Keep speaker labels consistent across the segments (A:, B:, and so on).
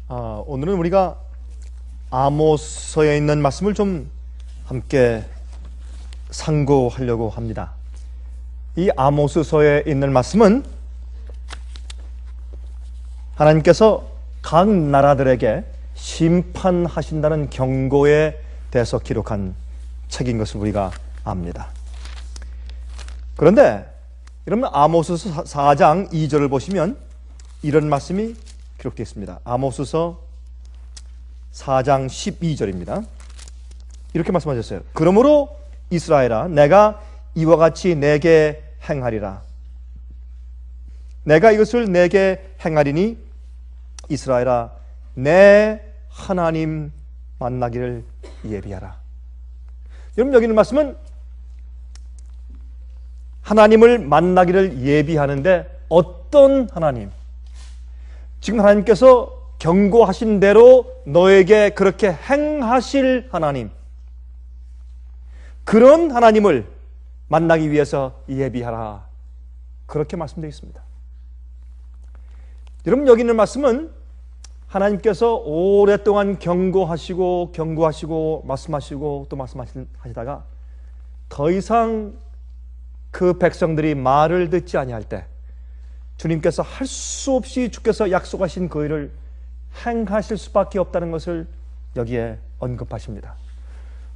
A: 오늘은 우리가 아모스서에 있는 말씀을 좀 함께 상고하려고 합니다. 이 아모스서에 있는 말씀은 하나님께서 각 나라들에게 심판하신다는 경고에 대해서 기록한 책인 것을 우리가 압니다. 그런데 여러분, 아모스서 4장 2절을 보시면 이런 말씀이 기록되어 있습니다. 아모스서 4장 12절입니다. 이렇게 말씀하셨어요. 그러므로 이스라엘아, 내가 이와 같이 내게 행하리라. 내가 이것을 내게 행하리니 이스라엘아, 내 하나님 만나기를 예비하라. 여러분, 여기 있는 말씀은 하나님을 만나기를 예비하는데 어떤 하나님? 지금 하나님께서 경고하신 대로 너에게 그렇게 행하실 하나님, 그런 하나님을 만나기 위해서 예비하라, 그렇게 말씀되어 있습니다. 여러분, 여기 있는 말씀은 하나님께서 오랫동안 경고하시고 말씀하시고 또 말씀하시다가 더 이상 그 백성들이 말을 듣지 아니할 때 주님께서 할 수 없이 주께서 약속하신 그 일을 행하실 수밖에 없다는 것을 여기에 언급하십니다.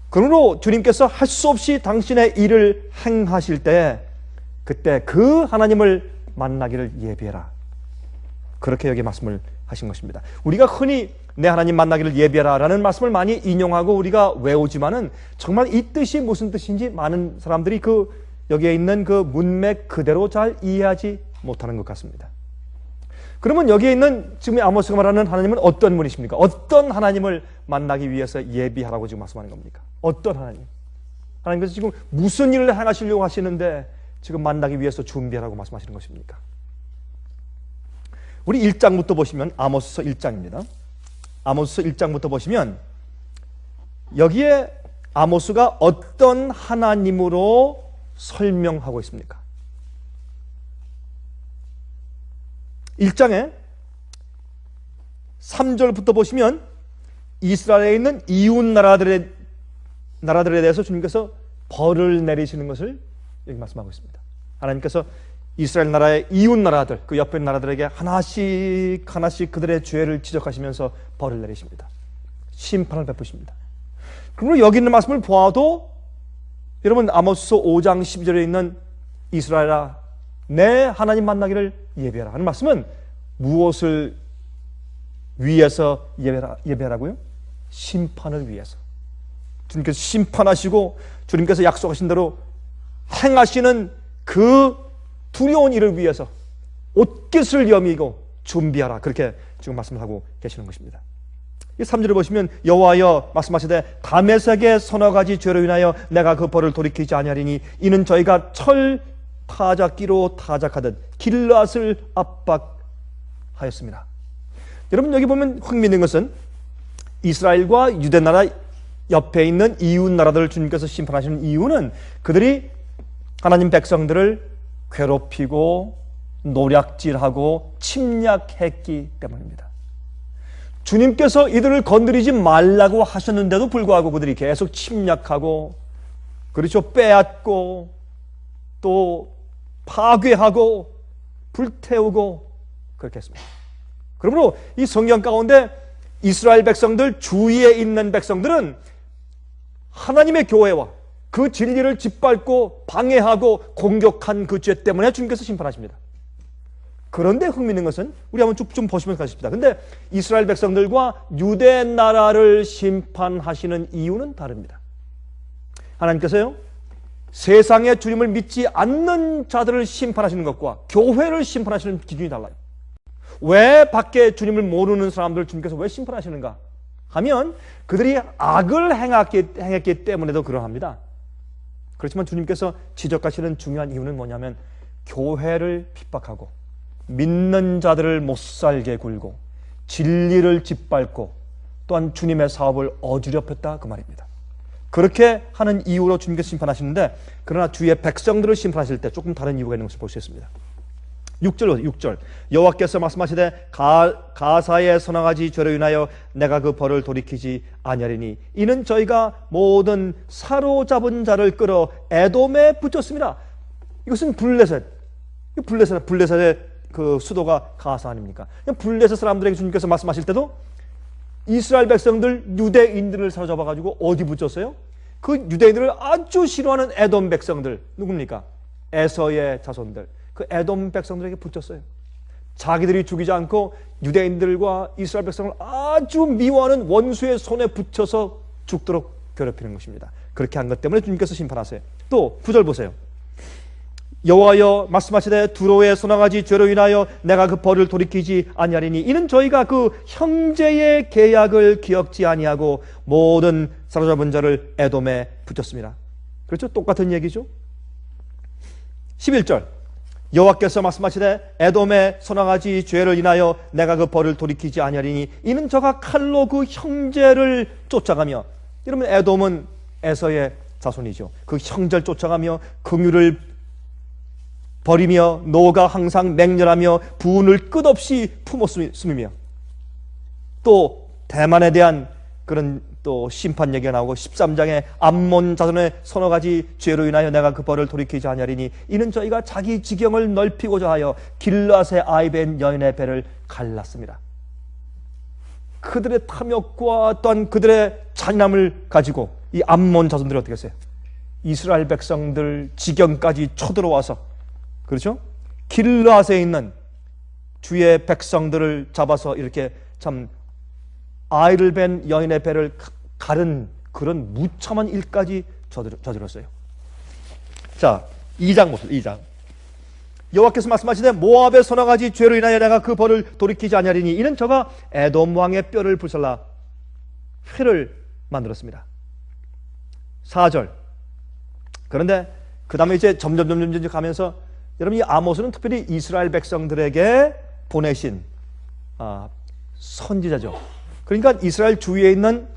A: 그러므로 주님께서 할 수 없이 당신의 일을 행하실 때 그때 그 하나님을 만나기를 예비해라, 그렇게 여기 말씀을 하신 것입니다. 우리가 흔히 내 하나님 만나기를 예비하라 라는 말씀을 많이 인용하고 우리가 외우지만은 정말 이 뜻이 무슨 뜻인지 많은 사람들이 여기에 있는 그 문맥 그대로 잘 이해하지 못하는 것 같습니다. 그러면 여기에 있는 지금 아모스가 말하는 하나님은 어떤 분이십니까? 어떤 하나님을 만나기 위해서 예비하라고 지금 말씀하는 겁니까? 어떤 하나님? 하나님께서 지금 무슨 일을 행하시려고 하시는데 지금 만나기 위해서 준비하라고 말씀하시는 것입니까? 우리 1장부터 보시면, 아모스서 1장입니다. 아모스서 1장부터 보시면 여기에 아모스가 어떤 하나님으로 설명하고 있습니까? 1장에 3절부터 보시면 이스라엘에 있는 이웃 나라들에 대해서 주님께서 벌을 내리시는 것을 여기 말씀하고 있습니다. 하나님께서 이스라엘 나라의 이웃 나라들, 그 옆에 나라들에게 하나씩 그들의 죄를 지적하시면서 벌을 내리십니다. 심판을 베푸십니다. 그러므로 여기 있는 말씀을 보아도 여러분, 아모스서 5장 12절에 있는 이스라엘아, 내 하나님 만나기를 예배하라 하는 말씀은 무엇을 위해서 예배하라고요? 심판을 위해서. 주님께서 심판하시고 주님께서 약속하신 대로 행하시는 그 두려운 일을 위해서 옷깃을 여미고 준비하라, 그렇게 지금 말씀을 하고 계시는 것입니다. 이 3절을 보시면 여호와여 말씀하시되 다메섹의 서너 가지 죄로 인하여 내가 그 벌을 돌이키지 아니하리니 이는 저희가 철 타작기로 타작하듯 길앗을 압박하였습니다. 여러분, 여기 보면 흥미있는 것은 이스라엘과 유대나라 옆에 있는 이웃 나라들을 주님께서 심판하시는 이유는 그들이 하나님 백성들을 괴롭히고 노략질하고 침략했기 때문입니다. 주님께서 이들을 건드리지 말라고 하셨는데도 불구하고 그들이 계속 침략하고, 그렇죠, 빼앗고 또 파괴하고 불태우고 그렇게 했습니다. 그러므로 이 성경 가운데 이스라엘 백성들, 주위에 있는 백성들은 하나님의 교회와 그 진리를 짓밟고 방해하고 공격한 그 죄 때문에 주님께서 심판하십니다. 그런데 흥미있는 것은 우리 한번 쭉 좀 보시면 가십니다. 근데 이스라엘 백성들과 유대 나라를 심판하시는 이유는 다릅니다. 하나님께서요, 세상에 주님을 믿지 않는 자들을 심판하시는 것과 교회를 심판하시는 기준이 달라요. 왜 밖에 주님을 모르는 사람들을 주님께서 왜 심판하시는가 하면 그들이 악을 행했기 때문에도 그러합니다. 그렇지만 주님께서 지적하시는 중요한 이유는 뭐냐면 교회를 핍박하고 믿는 자들을 못살게 굴고 진리를 짓밟고 또한 주님의 사업을 어지럽혔다, 그 말입니다. 그렇게 하는 이유로 주님께서 심판하시는데, 그러나 주의 백성들을 심판하실 때 조금 다른 이유가 있는 것을 볼 수 있습니다. 6절 여호와께서 말씀하시되 가사의 선악가지 죄로 인하여 내가 그 벌을 돌이키지 아니하리니 이는 저희가 모든 사로잡은 자를 끌어 에돔에 붙였습니다. 이것은 블레셋의 그 수도가 가사 아닙니까? 블레셋 사람들에게 주님께서 말씀하실 때도 이스라엘 백성들 유대인들을 사로잡아 가지고 어디 붙였어요? 그 유대인들을 아주 싫어하는 에돔 백성들 누굽니까? 에서의 자손들, 그 에돔 백성들에게 붙였어요. 자기들이 죽이지 않고 유대인들과 이스라엘 백성을 아주 미워하는 원수의 손에 붙여서 죽도록 괴롭히는 것입니다. 그렇게 한 것 때문에 주님께서 심판하세요. 또 9절 보세요. 여호와여 말씀하시되 두로의 선악가지 죄로 인하여 내가 그 벌을 돌이키지 아니하리니 이는 저희가 그 형제의 계약을 기억지 아니하고 모든 사로잡은 자를 에돔에 붙였습니다. 그렇죠? 똑같은 얘기죠. 11절 여호와께서 말씀하시되 에돔의 선악가지 죄를 인하여 내가 그 벌을 돌이키지 아니하리니 이는 저가 칼로 그 형제를 쫓아가며, 여러분 에돔은 에서의 자손이죠. 그 형제를 쫓아가며 긍휼을 버리며 노가 항상 맹렬하며 분을 끝없이 품었으며, 또 대만에 대한 그런 또 심판 얘기가 나오고 13장에 암몬 자손의 서너 가지 죄로 인하여 내가 그 벌을 돌이키지 아니하리니 이는 저희가 자기 지경을 넓히고자 하여 길앗의 아이벤 여인의 배를 갈랐습니다. 그들의 탐욕과 또한 그들의 잔인함을 가지고 이 암몬 자손들이 어떻게 했어요? 이스라엘 백성들 지경까지 쳐들어와서, 그렇죠? 길앗에 있는 주의 백성들을 잡아서 이렇게 참 아이를 뵌 여인의 배를 가른 그런 무참한 일까지 저질렀어요. 자, 2장 보세요. 2장 여호와께서 말씀하시되 모압의 선악가지 죄로 인하여 내가 그 벌을 돌이키지 아니하리니 이는 저가 에돔 왕의 뼈를 불살라 회를 만들었습니다. 4절 그런데 그 다음에 이제 점점 가면서 여러분 이 아모스는 특별히 이스라엘 백성들에게 보내신 선지자죠. 그러니까 이스라엘 주위에 있는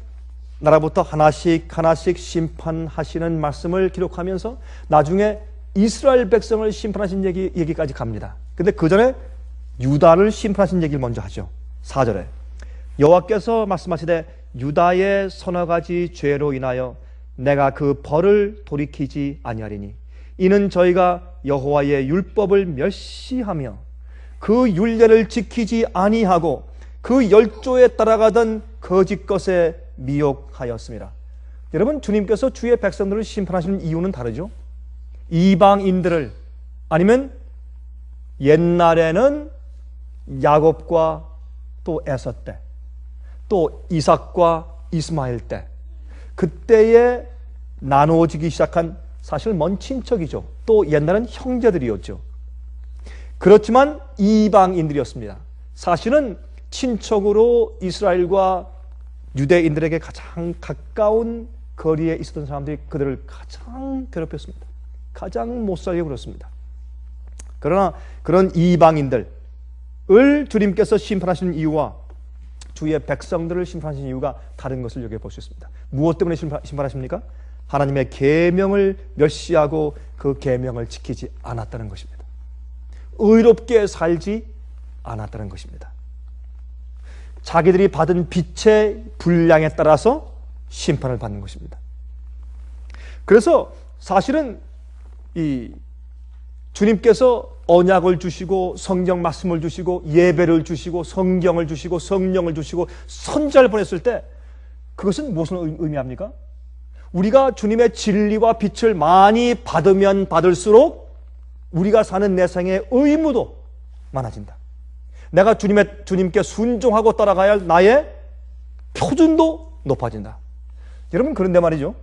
A: 나라부터 하나씩 심판하시는 말씀을 기록하면서 나중에 이스라엘 백성을 심판하신 얘기까지 갑니다. 근데 그 전에 유다를 심판하신 얘기를 먼저 하죠. 4절에 여호와께서 말씀하시되 유다의 서너 가지 죄로 인하여 내가 그 벌을 돌이키지 아니하리니 이는 저희가 여호와의 율법을 멸시하며 그 율례를 지키지 아니하고 그 열조에 따라가던 거짓 것에 미혹하였습니다. 여러분 주님께서 주의 백성들을 심판하시는 이유는 다르죠. 이방인들을, 아니면 옛날에는 야곱과 또 에서 때, 또 이삭과 이스마엘 때, 그때에 나누어지기 시작한 사실 먼 친척이죠. 또 옛날엔 형제들이었죠. 그렇지만 이방인들이었습니다. 사실은 친척으로 이스라엘과 유대인들에게 가장 가까운 거리에 있었던 사람들이 그들을 가장 괴롭혔습니다. 가장 못살게 굴었습니다. 그러나 그런 이방인들을 주님께서 심판하시는 이유와 주의 백성들을 심판하시는 이유가 다른 것을 여기에 볼 수 있습니다. 무엇 때문에 심판하십니까? 하나님의 계명을 멸시하고 그 계명을 지키지 않았다는 것입니다. 의롭게 살지 않았다는 것입니다. 자기들이 받은 빛의 분량에 따라서 심판을 받는 것입니다. 그래서 사실은 이 주님께서 언약을 주시고 성경 말씀을 주시고 예배를 주시고 성경을 주시고 성령을 주시고 선지자를 보냈을 때 그것은 무슨 의미합니까? 우리가 주님의 진리와 빛을 많이 받으면 받을수록 우리가 사는 내 생의 의무도 많아진다. 내가 주님께 순종하고 따라가야 할 나의 표준도 높아진다. 여러분 그런데 말이죠.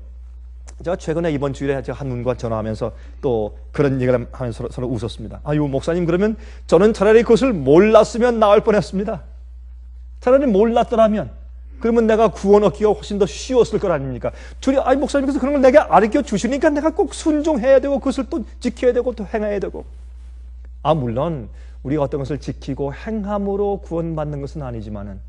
A: 제가 최근에 이번 주일에 제가 한 분과 전화하면서 또 그런 얘기를 하면서 서로 웃었습니다. 아유 목사님, 그러면 저는 차라리 그것을 몰랐으면 나을 뻔했습니다. 차라리 몰랐더라면 그러면 내가 구원 얻기가 훨씬 더 쉬웠을 것 아닙니까? 아니 목사님께서 그런 걸 내게 가르쳐 주시니까 내가 꼭 순종해야 되고 그것을 또 지켜야 되고 또 행해야 되고. 물론 우리가 어떤 것을 지키고 행함으로 구원받는 것은 아니지만은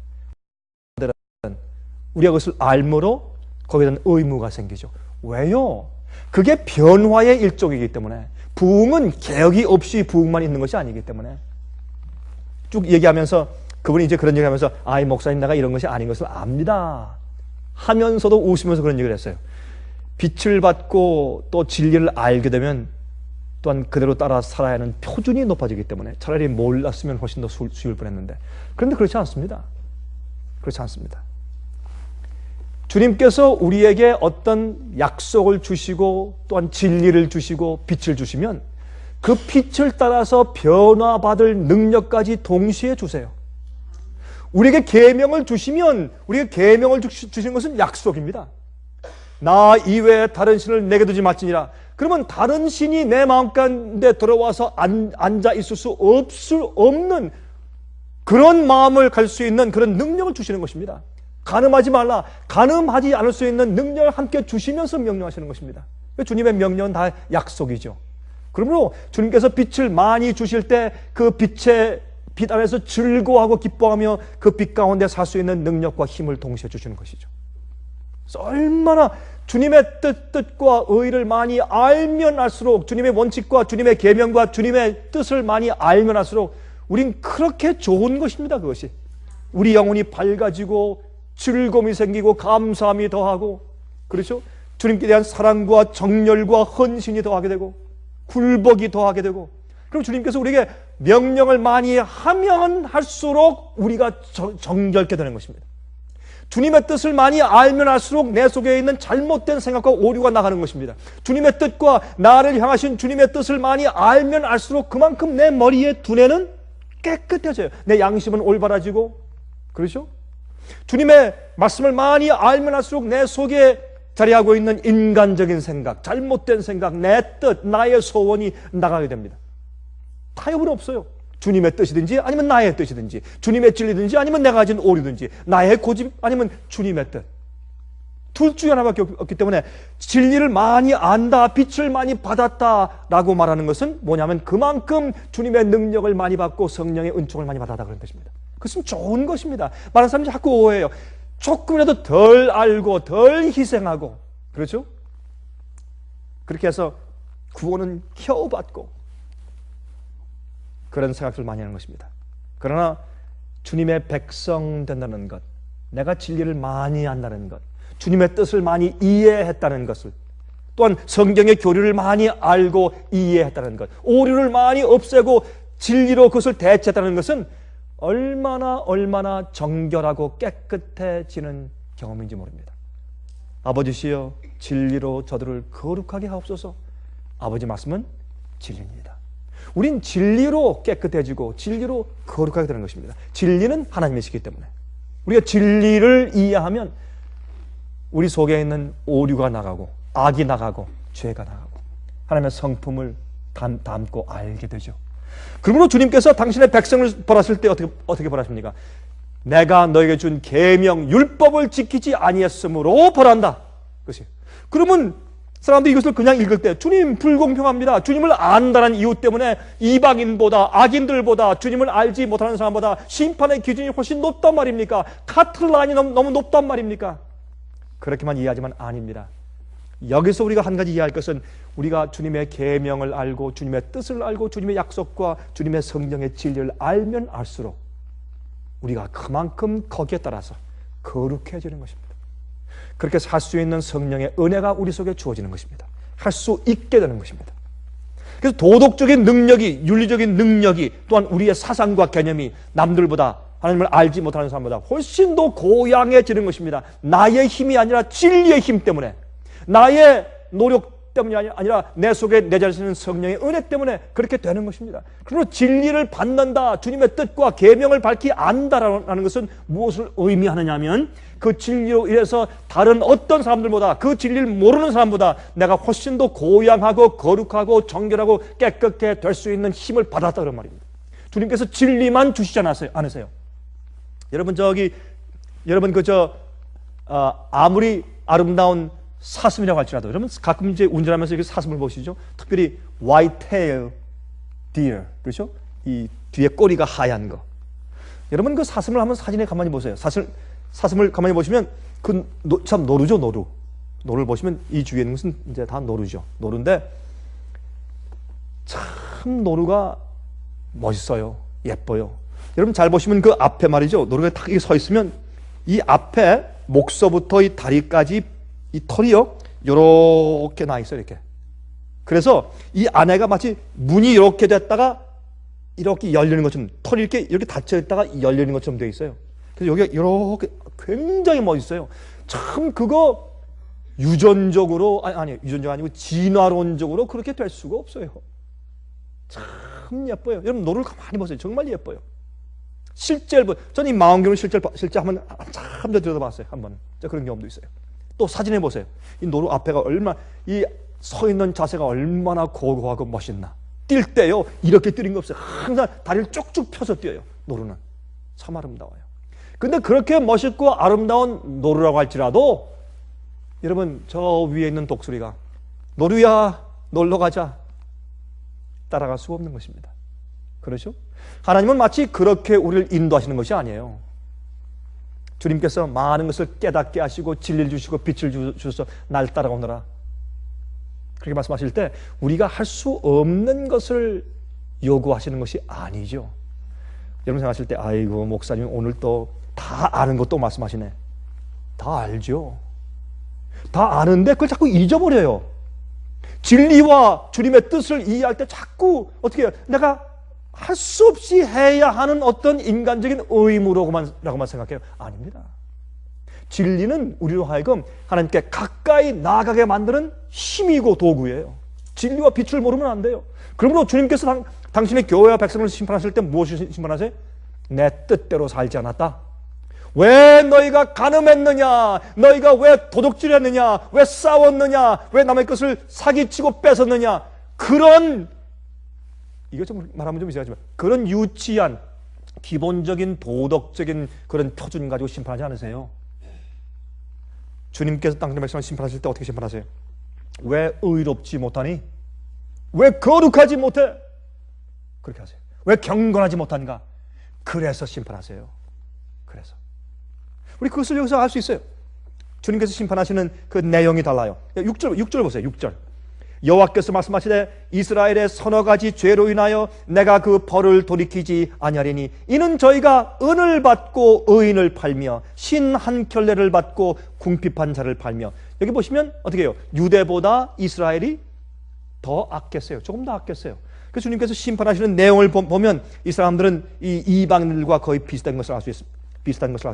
A: 우리가 그것을 알므로 거기에 대한 의무가 생기죠. 왜요? 그게 변화의 일종이기 때문에, 부흥은 개혁이 없이 부흥만 있는 것이 아니기 때문에 쭉 얘기하면서 그분이 이제 그런 얘기하면서 이 목사님 내가 이런 것이 아닌 것을 압니다 하면서도 웃으면서 그런 얘기를 했어요. 빛을 받고 또 진리를 알게 되면 또한 그대로 따라 살아야 하는 표준이 높아지기 때문에 차라리 몰랐으면 훨씬 더 쉬울 뻔했는데, 그런데 그렇지 않습니다. 그렇지 않습니다. 주님께서 우리에게 어떤 약속을 주시고 또한 진리를 주시고 빛을 주시면 그 빛을 따라서 변화받을 능력까지 동시에 주세요. 우리에게 계명을 주시면 우리에게 계명을 주시는 것은 약속입니다. 나 이외에 다른 신을 내게 두지 말지니라. 그러면 다른 신이 내 마음 가운데 들어와서 앉아 있을 수 없는 그런 마음을 갈 수 있는 그런 능력을 주시는 것입니다. 간음하지 말라. 간음하지 않을 수 있는 능력을 함께 주시면서 명령하시는 것입니다. 주님의 명령은 다 약속이죠. 그러므로 주님께서 빛을 많이 주실 때 그 빛의 빛 안에서 즐거워하고 기뻐하며 그 빛 가운데 살 수 있는 능력과 힘을 동시에 주시는 것이죠. 얼마나 주님의 뜻과 의를 많이 알면 알수록, 주님의 원칙과 주님의 계명과 주님의 뜻을 많이 알면 알수록 우린 그렇게 좋은 것입니다. 그것이 우리 영혼이 밝아지고 즐거움이 생기고 감사함이 더하고, 그렇죠? 주님께 대한 사랑과 정열과 헌신이 더하게 되고 굴복이 더하게 되고, 그럼 주님께서 우리에게 명령을 많이 하면 할수록 우리가 정결케 되는 것입니다. 주님의 뜻을 많이 알면 알수록 내 속에 있는 잘못된 생각과 오류가 나가는 것입니다. 주님의 뜻과 나를 향하신 주님의 뜻을 많이 알면 알수록 그만큼 내 머리의 두뇌는 깨끗해져요. 내 양심은 올바라지고, 그렇죠? 주님의 말씀을 많이 알면 할수록 내 속에 자리하고 있는 인간적인 생각, 잘못된 생각, 내 뜻, 나의 소원이 나가게 됩니다. 타협은 없어요. 주님의 뜻이든지 아니면 나의 뜻이든지, 주님의 진리든지 아니면 내가 가진 오류든지, 나의 고집 아니면 주님의 뜻, 둘 중에 하나밖에 없기 때문에 진리를 많이 안다, 빛을 많이 받았다 라고 말하는 것은 뭐냐면 그만큼 주님의 능력을 많이 받고 성령의 은총을 많이 받았다 그런 뜻입니다. 그것은 좋은 것입니다. 많은 사람들이 자꾸 오해해요. 조금이라도 덜 알고 덜 희생하고, 그렇죠? 그렇게 해서 구원은 겨우 받고 그런 생각을 많이 하는 것입니다. 그러나 주님의 백성 된다는 것, 내가 진리를 많이 안다는 것, 주님의 뜻을 많이 이해했다는 것을, 또한 성경의 교리를 많이 알고 이해했다는 것, 오류를 많이 없애고 진리로 그것을 대체했다는 것은 얼마나 정결하고 깨끗해지는 경험인지 모릅니다. 아버지시여 진리로 저들을 거룩하게 하옵소서. 아버지 말씀은 진리입니다. 우린 진리로 깨끗해지고 진리로 거룩하게 되는 것입니다. 진리는 하나님이시기 때문에 우리가 진리를 이해하면 우리 속에 있는 오류가 나가고 악이 나가고 죄가 나가고 하나님의 성품을 담고 알게 되죠. 그러므로 주님께서 당신의 백성을 벌하실 때 어떻게 벌하십니까? 내가 너에게 준 계명 율법을 지키지 아니했으므로 벌한다. 그것이. 그러면 사람들이 이것을 그냥 읽을 때 주님 불공평합니다. 주님을 안다는 이유 때문에 이방인보다 악인들보다 주님을 알지 못하는 사람보다 심판의 기준이 훨씬 높단 말입니까? 카트라인이 너무 높단 말입니까? 그렇게만 이해하지만 아닙니다. 여기서 우리가 한 가지 이해할 것은 우리가 주님의 계명을 알고 주님의 뜻을 알고 주님의 약속과 주님의 성령의 진리를 알면 알수록 우리가 그만큼 거기에 따라서 거룩해지는 것입니다. 그렇게 살 수 있는 성령의 은혜가 우리 속에 주어지는 것입니다. 할 수 있게 되는 것입니다. 그래서 도덕적인 능력이, 윤리적인 능력이, 또한 우리의 사상과 개념이 남들보다, 하나님을 알지 못하는 사람보다 훨씬 더 고양해지는 것입니다. 나의 힘이 아니라 진리의 힘 때문에, 나의 노력 때문이 아니라 내 속에 내재하시는 성령의 은혜 때문에 그렇게 되는 것입니다. 그러므로 진리를 받는다, 주님의 뜻과 계명을 밝히 안다라는 것은 무엇을 의미하느냐 하면 그 진리로 인해서 다른 어떤 사람들보다, 그 진리를 모르는 사람보다 내가 훨씬 더 고양하고 거룩하고 정결하고 깨끗하게 될 수 있는 힘을 받았다 그런 말입니다. 주님께서 진리만 주시지 않으세요. 여러분 아무리 아름다운 사슴이라고 할지라도, 여러분 가끔 이제 운전하면서 이렇게 사슴을 보시죠. 특별히 white-tailed deer, 그렇죠? 이 뒤에 꼬리가 하얀 거. 여러분 그 사슴을 한번 사진에 가만히 보세요. 사슴을 가만히 보시면 참 노루죠, 노루. 노루를 보시면 이 주위에 있는 것은 이제 다 노루죠. 노루인데 참 노루가 멋있어요. 예뻐요. 여러분 잘 보시면 그 앞에 말이죠. 노루가 딱 서 있으면 이 앞에 목서부터 이 다리까지 이 털이요. 요렇게 나 있어요. 이렇게. 그래서 이 안에가 마치 문이 이렇게 됐다가 이렇게 열리는 것처럼 털이 이렇게 닫혀 있다가 열리는 것처럼 되어 있어요. 그래서 여기가 이렇게 굉장히 멋있어요. 참 그거 유전적으로 유전적 아니고 진화론적으로 그렇게 될 수가 없어요. 참 예뻐요. 여러분 노루를 가만히 보세요. 정말 예뻐요. 실제로 저는 이 망원경을 실제 한번 참 들여다봤어요. 한번 그런 경험도 있어요. 또 사진에 보세요. 이 노루 앞에가 얼마나 이 서 있는 자세가 얼마나 고고하고 멋있나. 뛸 때요 이렇게 뛰는 거 없어요. 항상 다리를 쭉쭉 펴서 뛰어요. 노루는 참 아름다워요. 근데 그렇게 멋있고 아름다운 노루라고 할지라도 여러분 저 위에 있는 독수리가 노루야 놀러 가자 따라갈 수가 없는 것입니다. 그렇죠? 하나님은 마치 그렇게 우리를 인도하시는 것이 아니에요. 주님께서 많은 것을 깨닫게 하시고 진리를 주시고 빛을 주셔서 날 따라오너라 그렇게 말씀하실 때 우리가 할 수 없는 것을 요구하시는 것이 아니죠. 여러분 생각하실 때 아이고 목사님 오늘 또 다 아는 것도 말씀하시네. 다 알죠. 다 아는데 그걸 자꾸 잊어버려요. 진리와 주님의 뜻을 이해할 때 자꾸 어떻게 해요? 내가 할 수 없이 해야 하는 어떤 인간적인 의무라고만 생각해요. 아닙니다. 진리는 우리로 하여금 하나님께 가까이 나아가게 만드는 힘이고 도구예요. 진리와 빛을 모르면 안 돼요. 그러므로 주님께서 당신의 교회와 백성을 심판하실 때 무엇을 심판하세요? 내 뜻대로 살지 않았다. 왜 너희가 간음했느냐? 너희가 왜 도둑질했느냐? 왜 싸웠느냐? 왜 남의 것을 사기치고 뺏었느냐? 그런 이거 좀 말하면 좀 이상하지만 그런 유치한 기본적인 도덕적인 그런 표준 가지고 심판하지 않으세요. 주님께서 당신의 백성을 심판하실 때 어떻게 심판하세요? 왜 의롭지 못하니? 왜 거룩하지 못해? 그렇게 하세요. 왜 경건하지 못한가? 그래서 심판하세요. 그래서 우리 그것을 여기서 알 수 있어요. 주님께서 심판하시는 그 내용이 달라요. 6절 보세요. 6절. 여호와께서 말씀하시되 이스라엘의 서너 가지 죄로 인하여 내가 그 벌을 돌이키지 아니하리니 이는 저희가 은을 받고 의인을 팔며 신 한 켤레를 받고 궁핍한 자를 팔며. 여기 보시면 어떻게 해요? 유대보다 이스라엘이 더 악했어요. 조금 더 악했어요. 그래서 주님께서 심판하시는 내용을 보면 이 사람들은 이 이방인들과 거의 비슷한 것을 알 수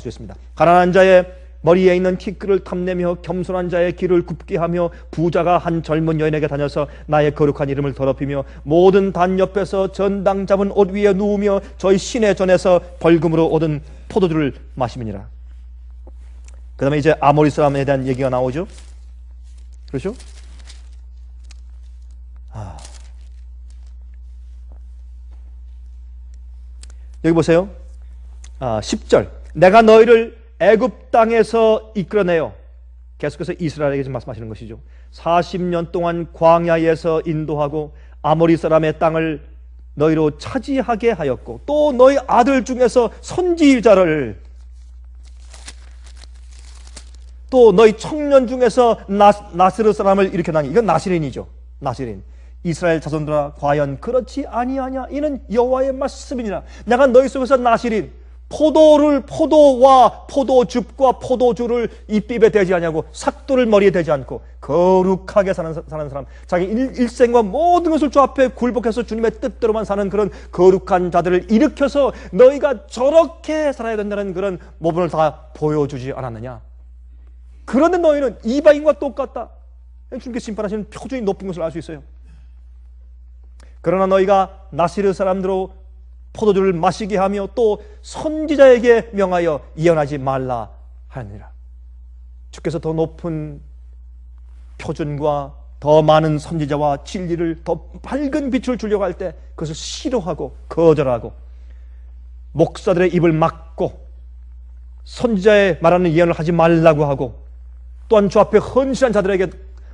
A: 있습니다. 가난한 자의 머리에 있는 티끌을 탐내며 겸손한 자의 길을 굽게 하며 부자가 한 젊은 여인에게 다녀서 나의 거룩한 이름을 더럽히며 모든 단 옆에서 전당 잡은 옷 위에 누우며 저희 신의 전에서 벌금으로 얻은 포도주를 마시미니라. 그 다음에 이제 아모리 사람에 대한 얘기가 나오죠. 그렇죠? 여기 보세요. 10절. 내가 너희를 애굽 땅에서 이끌어내요. 계속해서 이스라엘에게 말씀하시는 것이죠. 40년 동안 광야에서 인도하고 아모리 사람의 땅을 너희로 차지하게 하였고 또 너희 아들 중에서 선지자를 또 너희 청년 중에서 나스르 사람을 일으켜나니 이건 나시린이죠. 나시린. 이스라엘 자손들아 과연 그렇지 아니하냐? 이는 여호와의 말씀이니라. 내가 너희 속에서 나시린 포도와 포도즙과 포도주를 입에 대지 않냐고 삭도를 머리에 대지 않고 거룩하게 사는 사람, 자기 일생과 모든 것을 주 앞에 굴복해서 주님의 뜻대로만 사는 그런 거룩한 자들을 일으켜서 너희가 저렇게 살아야 된다는 그런 모범을 다 보여주지 않았느냐? 그런데 너희는 이방인과 똑같다. 주님께서 심판하시는 표준이 높은 것을 알 수 있어요. 그러나 너희가 나시르 사람들로 포도주를 마시게 하며 또 선지자에게 명하여 예언하지 말라 하느니라. 주께서 더 높은 표준과 더 많은 선지자와 진리를 더 밝은 빛을 주려고 할 때 그것을 싫어하고 거절하고 목사들의 입을 막고 선지자의 말하는 예언을 하지 말라고 하고 또한 주 앞에 헌신한 자들에게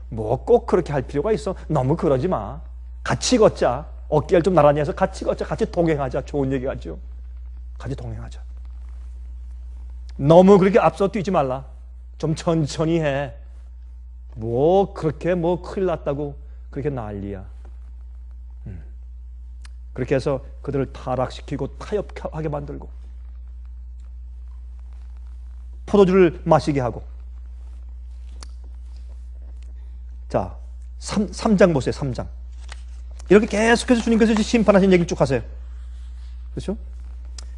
A: 뭐 꼭 그렇게 할 필요가 있어? 너무 그러지 마. 같이 걷자. 어깨를 좀 나란히 해서 같이 걷자. 같이 동행하자. 좋은 얘기 하죠. 같이 동행하자. 너무 그렇게 앞서 뛰지 말라. 좀 천천히 해. 뭐 그렇게 뭐 큰일 났다고 그렇게 난리야. 그렇게 해서 그들을 타락시키고 타협하게 만들고 포도주를 마시게 하고. 자, 3장 보세요. 3장. 이렇게 계속해서 주님께서 심판하신 얘기를 쭉 하세요. 그렇죠?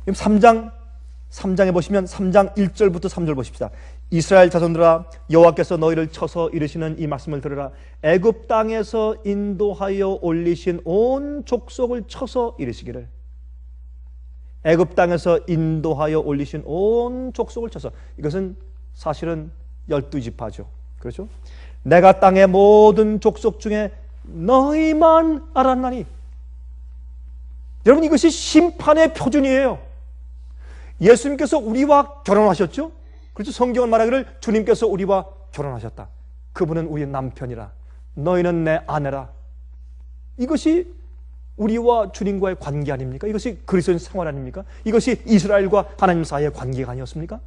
A: 3장에 보시면 3장 1절부터 3절 보십시다. 이스라엘 자손들아, 여호와께서 너희를 쳐서 이르시는 이 말씀을 들으라. 애굽 땅에서 인도하여 올리신 온 족속을 쳐서 이르시기를. 애굽 땅에서 인도하여 올리신 온 족속을 쳐서. 이것은 사실은 12지파죠. 그렇죠? 내가 땅의 모든 족속 중에 너희만 알았나니. 여러분, 이것이 심판의 표준이에요. 예수님께서 우리와 결혼하셨죠? 그렇죠? 성경은 말하기를 주님께서 우리와 결혼하셨다. 그분은 우리의 남편이라. 너희는 내 아내라. 이것이 우리와 주님과의 관계 아닙니까? 이것이 그리스도인 생활 아닙니까? 이것이 이스라엘과 하나님 사이의 관계가 아니었습니까?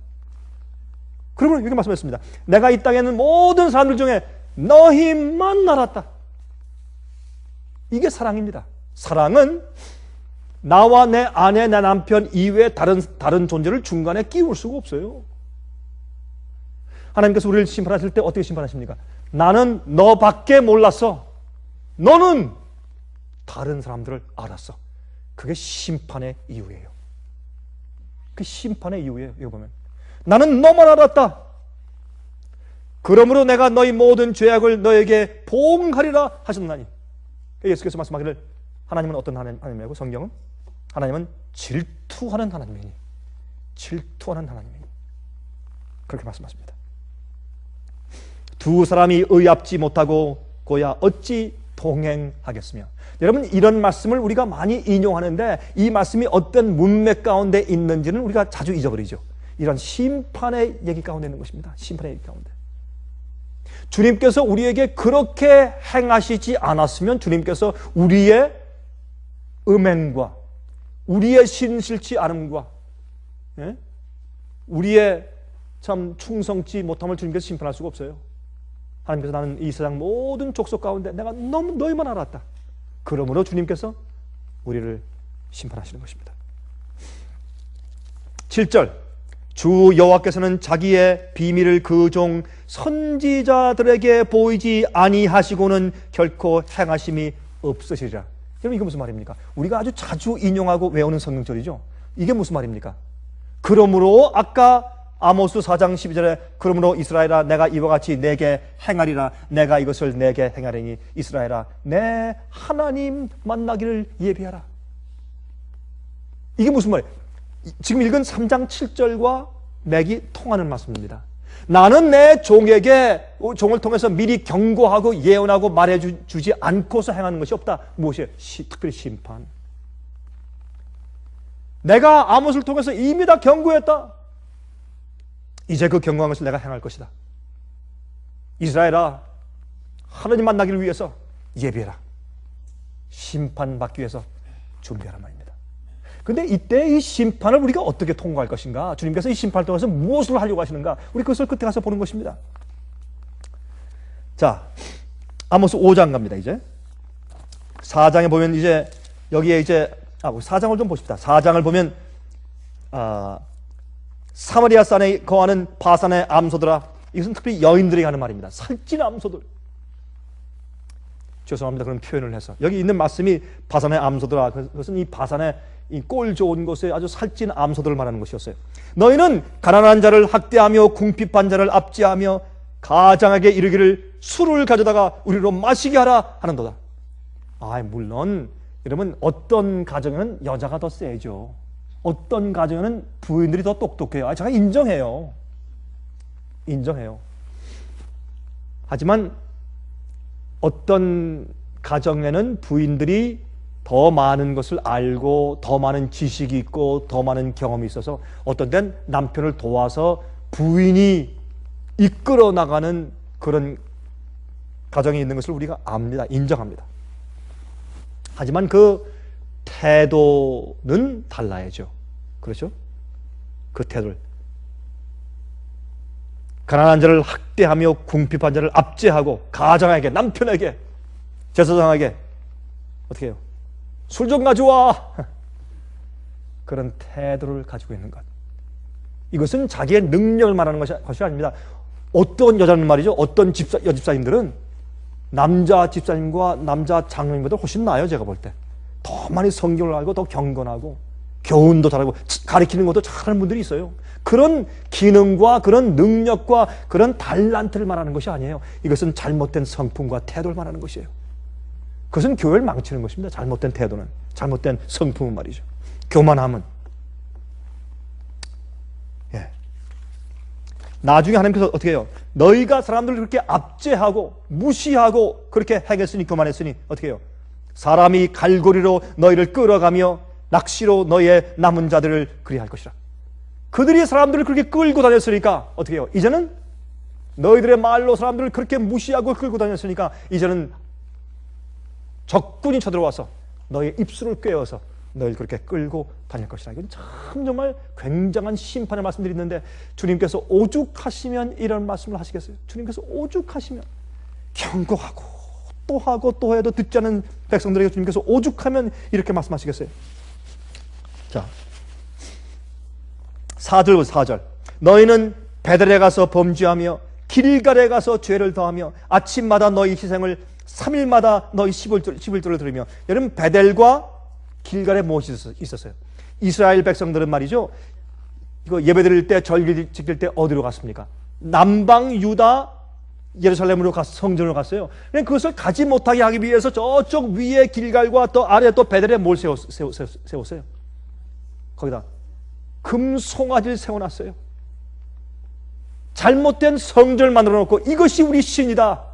A: 그러면 이렇게 말씀했습니다. 내가 이 땅에 있는 모든 사람들 중에 너희만 알았다. 이게 사랑입니다. 사랑은 나와 내 아내, 내 남편 이외에 다른 존재를 중간에 끼울 수가 없어요. 하나님께서 우리를 심판하실 때 어떻게 심판하십니까? 나는 너밖에 몰랐어. 너는 다른 사람들을 알았어. 그게 심판의 이유예요. 그 심판의 이유예요. 이거 보면 나는 너만 알았다. 그러므로 내가 너희 모든 죄악을 너에게 보응하리라 하셨나니. 예수께서 말씀하기를 하나님은 어떤 하나님이라고? 성경은 하나님은 질투하는 하나님이니. 질투하는 하나님이니. 그렇게 말씀하십니다. 두 사람이 의합지 못하고 고야 어찌 동행하겠으며. 여러분, 이런 말씀을 우리가 많이 인용하는데 이 말씀이 어떤 문맥 가운데 있는지는 우리가 자주 잊어버리죠. 이런 심판의 얘기 가운데 있는 것입니다. 심판의 얘기 가운데. 주님께서 우리에게 그렇게 행하시지 않았으면 주님께서 우리의 음행과 우리의 신실치 않음과 우리의 참 충성치 못함을 주님께서 심판할 수가 없어요. 하나님께서 나는 이 세상 모든 족속 가운데 내가 너희만 알았다. 그러므로 주님께서 우리를 심판하시는 것입니다. 7절, 주 여호와께서는 자기의 비밀을 그 종 선지자들에게 보이지 아니하시고는 결코 행하심이 없으시리라. 여러분, 이게 무슨 말입니까? 우리가 아주 자주 인용하고 외우는 성경절이죠. 이게 무슨 말입니까? 그러므로 아까 아모스 4장 12절에 그러므로 이스라엘아 내가 이와 같이 내게 행하리라. 내가 이것을 내게 행하리니 이스라엘아 내 하나님 만나기를 예비하라. 이게 무슨 말이에요? 지금 읽은 3장 7절과 맥이 통하는 말씀입니다. 나는 내 종에게 종을 통해서 미리 경고하고 예언하고 말해주지 않고서 행하는 것이 없다. 무엇이에요? 특별히 심판. 내가 아모스를 통해서 이미 다 경고했다. 이제 그 경고한 것을 내가 행할 것이다. 이스라엘아 하나님 만나기를 위해서 예비해라. 심판받기 위해서 준비하라 말입니다. 근데 이때 이 심판을 우리가 어떻게 통과할 것인가? 주님께서 이 심판을 통해서 무엇을 하려고 하시는가? 우리 그것을 끝에 가서 보는 것입니다. 자, 아모스 5장 갑니다. 이제 4장에 보면 이제 여기에 이제 4장을 좀 보십시다. 4장을 보면 사마리아 산에 거하는 바산의 암소들아. 이것은 특별히 여인들이 하는 말입니다. 살찐 암소들. 죄송합니다. 그런 표현을 해서 여기 있는 말씀이 바산의 암소들아. 그것은 이 바산의 이 꼴 좋은 곳에 아주 살찐 암소들을 말하는 것이었어요. 너희는 가난한 자를 학대하며 궁핍한 자를 압제하며 가장에게 이르기를 술을 가져다가 우리로 마시게 하라 하는도다. 물론 여러분 어떤 가정에는 여자가 더 세죠. 어떤 가정에는 부인들이 더 똑똑해요. 제가 인정해요. 하지만 어떤 가정에는 부인들이 더 많은 것을 알고 더 많은 지식이 있고 더 많은 경험이 있어서 어떤 때는 남편을 도와서 부인이 이끌어 나가는 그런 가정이 있는 것을 우리가 압니다. 인정합니다. 하지만 그 태도는 달라야죠. 그렇죠? 그 태도를 가난한 자를 학대하며 궁핍한 자를 압제하고 가장에게 남편에게 제사장에게 어떻게 해요? 술 좀 가져와. 그런 태도를 가지고 있는 것. 이것은 자기의 능력을 말하는 것이 아닙니다. 어떤 여자는 말이죠. 어떤 여집사님들은 남자 집사님과 남자 장로님보다 훨씬 나아요. 제가 볼 때. 더 많이 성경을 알고 더 경건하고 교훈도 잘하고 가르치는 것도 잘하는 분들이 있어요. 그런 기능과 그런 능력과 그런 달란트를 말하는 것이 아니에요. 이것은 잘못된 성품과 태도를 말하는 것이에요. 그것은 교회를 망치는 것입니다. 잘못된 태도는. 잘못된 성품은 말이죠. 교만함은. 예. 나중에 하나님께서 어떻게 해요? 너희가 사람들을 그렇게 압제하고 무시하고 그렇게 행했으니 교만했으니 어떻게 해요? 사람이 갈고리로 너희를 끌어가며 낚시로 너희의 남은 자들을 그리할 것이라. 그들이 사람들을 그렇게 끌고 다녔으니까 어떻게 해요? 이제는 너희들의 말로 사람들을 그렇게 무시하고 끌고 다녔으니까 이제는 적군이 쳐들어와서 너희의 입술을 꿰어서 너희를 그렇게 끌고 다닐 것이라. 이건 참 정말 굉장한 심판의 말씀들이 있는데 주님께서 오죽하시면 이런 말씀을 하시겠어요? 주님께서 오죽하시면 경고하고 또 하고 또 해도 듣지 않는 백성들에게 주님께서 오죽하면 이렇게 말씀하시겠어요? 자, 4절 너희는 베델에 가서 범죄하며 길갈에 가서 죄를 더하며 아침마다 너희 희생을 3일마다 너희 11조를 들으며. 여러분 베델과 길갈에 무엇이 있었어요? 이스라엘 백성들은 말이죠, 이거 예배드릴 때 절기 지킬 때 어디로 갔습니까? 남방 유다 예루살렘으로 가서 성전으로 갔어요. 그것을 가지 못하게 하기 위해서 저쪽 위에 길갈과 또 아래 또 베델에 뭘 세웠어요? 거기다 금송아지를 세워놨어요. 잘못된 성전을 만들어 놓고 이것이 우리 신이다.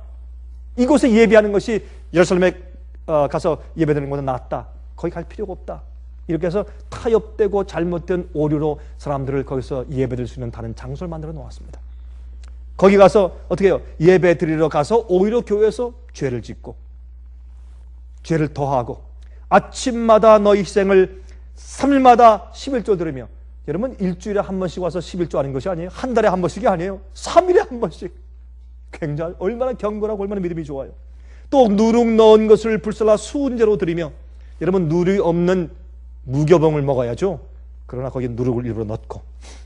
A: 이곳에 예배하는 것이 예루살렘에 가서 예배드리는 것보다 낫다. 거기 갈 필요가 없다. 이렇게 해서 타협되고 잘못된 오류로 사람들을 거기서 예배드릴 수 있는 다른 장소를 만들어 놓았습니다. 거기 가서 어떻게 해요? 예배 드리러 가서 오히려 교회에서 죄를 짓고 죄를 더하고 아침마다 너희 희생을 3일마다 11조 들으며. 여러분 일주일에 한 번씩 와서 11조 하는 것이 아니에요. 한 달에 한 번씩이 아니에요. 3일에 한 번씩. 굉장히 얼마나 경건하고 얼마나 믿음이 좋아요. 또 누룩 넣은 것을 불살라 순제로 드리며. 여러분 누룩이 없는 무교봉을 먹어야죠. 그러나 거기 누룩을 일부러 넣고.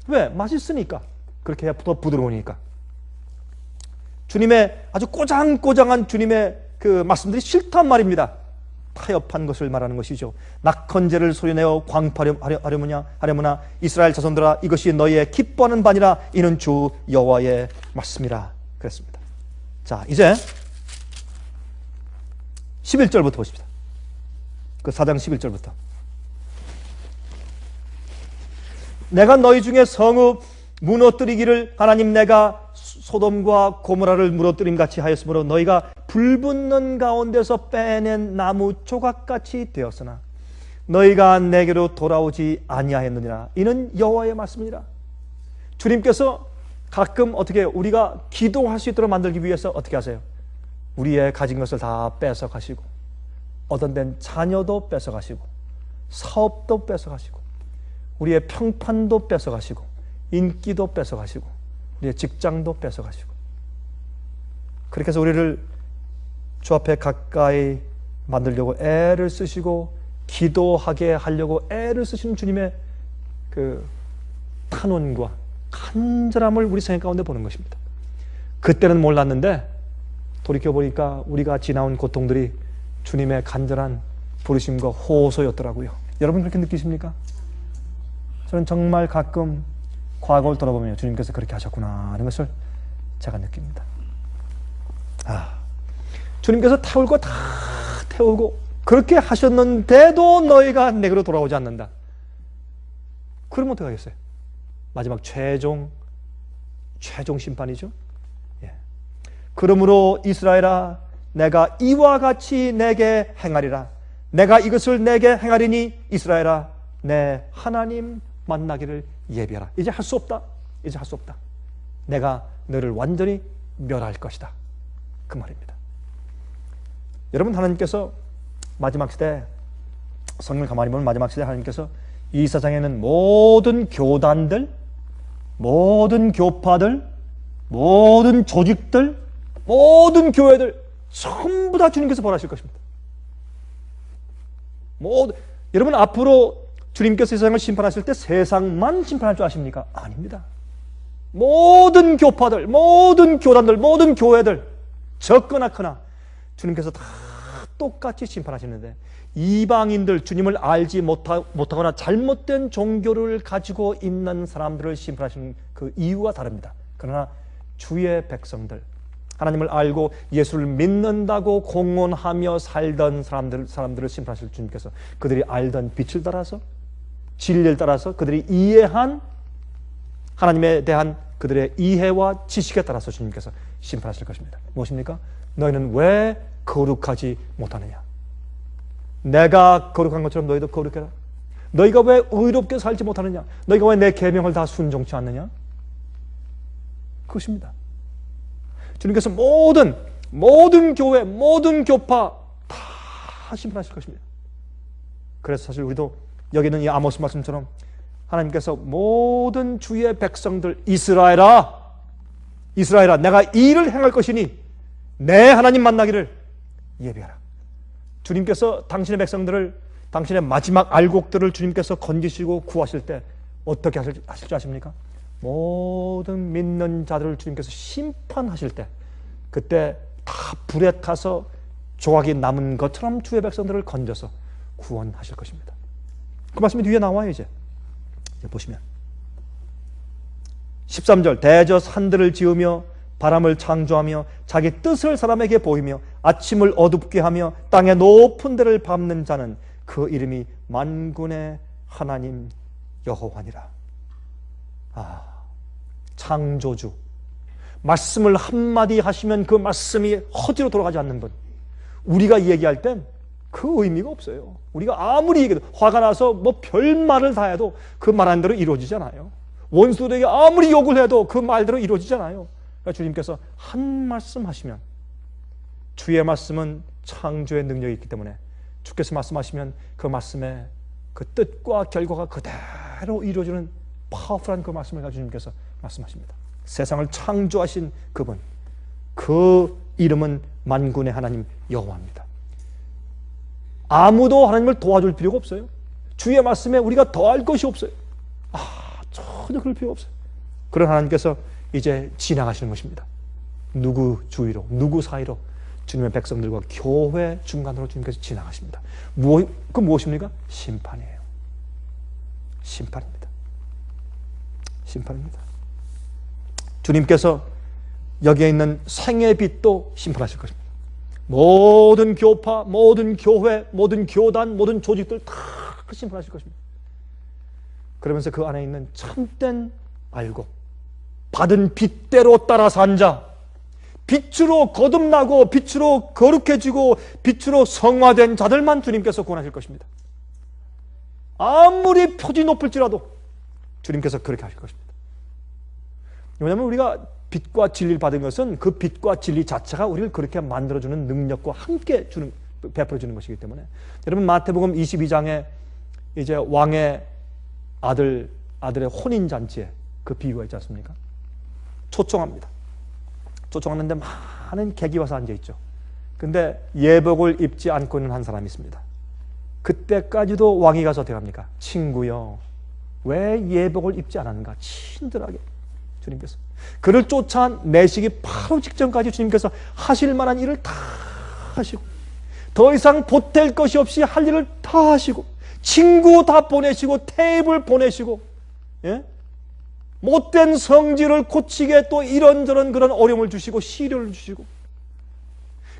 A: 왜? 맛있으니까. 그렇게 해야 더 부드러우니까. 주님의 아주 꼬장꼬장한 주님의 그 말씀들이 싫단 말입니다. 타협한 것을 말하는 것이죠. 낙헌제를 소리내어 광파하려무나 이스라엘 자손들아 이것이 너희의 기뻐하는 바니라. 이는 주 여호와의 말씀이라 그랬습니다. 자, 이제 11절부터 보십시다. 그 4장 11절부터. 내가 너희 중에 성읍 무너뜨리기를 하나님 내가 소돔과 고모라를 무너뜨림같이 하였으므로 너희가 불붙는 가운데서 빼낸 나무 조각같이 되었으나 너희가 내게로 돌아오지 아니하였느니라. 이는 여호와의 말씀이니라. 주님께서 가끔 어떻게 우리가 기도할 수 있도록 만들기 위해서 어떻게 하세요? 우리의 가진 것을 다 뺏어가시고 얻어낸 자녀도 뺏어가시고 사업도 뺏어가시고 우리의 평판도 뺏어가시고 인기도 뺏어가시고 우리의 직장도 뺏어가시고 그렇게 해서 우리를 주 앞에 가까이 만들려고 애를 쓰시고 기도하게 하려고 애를 쓰시는 주님의 그 탄원과 간절함을 우리 생각 가운데 보는 것입니다. 그때는 몰랐는데 돌이켜보니까 우리가 지나온 고통들이 주님의 간절한 부르심과 호소였더라고요. 여러분 그렇게 느끼십니까? 저는 정말 가끔 과거를 돌아보면 주님께서 그렇게 하셨구나 하는 것을 제가 느낍니다. 주님께서 태울 거 다 태우고 그렇게 하셨는데도 너희가 내게로 돌아오지 않는다. 그러면 어떻게 하겠어요? 마지막 최종 심판이죠. 예. 그러므로 이스라엘아 내가 이와 같이 내게 행하리라. 내가 이것을 내게 행하리니 이스라엘아 내 하나님 만나기를 예비하라. 이제 할 수 없다. 이제 할 수 없다. 내가 너를 완전히 멸할 것이다. 그 말입니다. 여러분 하나님께서 마지막 시대 성경을 가만히 보면 마지막 시대 하나님께서 이 세상에는 모든 교단들, 모든 교파들, 모든 조직들, 모든 교회들 전부 다 주님께서 벌하실 것입니다. 여러분 앞으로 주님께서 세상을 심판하실 때 세상만 심판할 줄 아십니까? 아닙니다. 모든 교파들, 모든 교단들, 모든 교회들 적거나 크나 주님께서 다 똑같이 심판하시는데 이방인들, 주님을 알지 못하거나 잘못된 종교를 가지고 있는 사람들을 심판하시는 그 이유가 다릅니다. 그러나 주의 백성들, 하나님을 알고 예수를 믿는다고 공언하며 살던 사람들을 심판하실 주님께서 그들이 알던 빛을 따라서, 진리를 따라서, 그들이 이해한 하나님에 대한 그들의 이해와 지식에 따라서 주님께서 심판하실 것입니다. 무엇입니까? 너희는 왜 거룩하지 못하느냐? 내가 거룩한 것처럼 너희도 거룩해라. 너희가 왜 의롭게 살지 못하느냐? 너희가 왜 내 계명을 다 순종치 않느냐? 그것입니다. 주님께서 모든 교회, 모든 교파 다 심판하실 것입니다. 그래서 사실 우리도 여기 있는 이 아모스 말씀처럼 하나님께서 모든 주의 백성들 이스라엘아 내가 이 일을 행할 것이니 내 하나님 만나기를 예비하라. 주님께서 당신의 백성들을, 당신의 마지막 알곡들을 주님께서 건지시고 구하실 때 어떻게 하실 줄 아십니까? 모든 믿는 자들을 주님께서 심판하실 때 그때 다 불에 타서 조각이 남은 것처럼 주의 백성들을 건져서 구원하실 것입니다. 그 말씀이 뒤에 나와요. 이제 보시면 13절 대저 산들을 지으며 바람을 창조하며 자기 뜻을 사람에게 보이며 아침을 어둡게 하며 땅의 높은 데를 밟는 자는 그 이름이 만군의 하나님 여호와니라. 창조주, 말씀을 한마디 하시면 그 말씀이 허지로 돌아가지 않는 분. 우리가 얘기할 땐 그 의미가 없어요. 우리가 아무리 얘기해도 화가 나서 뭐 별말을 다 해도 그 말한 대로 이루어지잖아요. 원수들에게 아무리 욕을 해도 그 말대로 이루어지잖아요. 그러니까 주님께서 한 말씀 하시면, 주의 말씀은 창조의 능력이 있기 때문에 주께서 말씀하시면 그 말씀의 그 뜻과 결과가 그대로 이루어지는 파워풀한 그 말씀을 가지고 주님께서 말씀하십니다. 세상을 창조하신 그분, 그 이름은 만군의 하나님 여호와입니다. 아무도 하나님을 도와줄 필요가 없어요. 주의 말씀에 우리가 더할 것이 없어요. 전혀 그럴 필요가 없어요. 그런 하나님께서 이제 지나가시는 것입니다. 누구 주위로, 누구 사이로? 주님의 백성들과 교회 중간으로 주님께서 지나가십니다. 그 무엇입니까? 심판이에요. 심판입니다. 심판입니다. 주님께서 여기에 있는 생의 빛도 심판하실 것입니다. 모든 교파, 모든 교회, 모든 교단, 모든 조직들 다 심판하실 것입니다. 그러면서 그 안에 있는 참된 알고 받은 빛대로 따라 산 자, 빛으로 거듭나고 빛으로 거룩해지고 빛으로 성화된 자들만 주님께서 구원하실 것입니다. 아무리 표지 높을지라도 주님께서 그렇게 하실 것입니다. 왜냐하면 우리가 빛과 진리를 받은 것은 그 빛과 진리 자체가 우리를 그렇게 만들어주는 능력과 함께 베풀어주는 것이기 때문에, 여러분 마태복음 22장에 이제 왕의 아들의 혼인잔치에 그 비유가 있지 않습니까? 초청합니다. 초청하는데 많은 객이 와서 앉아있죠. 근데 예복을 입지 않고 있는 한 사람이 있습니다. 그때까지도 왕이 가서 어떻게 합니까? 친구여, 왜 예복을 입지 않았는가? 친절하게 주님께서 그를 쫓아내시기 바로 직전까지 주님께서 하실 만한 일을 다 하시고, 더 이상 보탤 것이 없이 할 일을 다 하시고, 친구 다 보내시고, 테이블 보내시고, 못된 성질을 고치게 또 이런저런 그런 어려움을 주시고 시련을 주시고,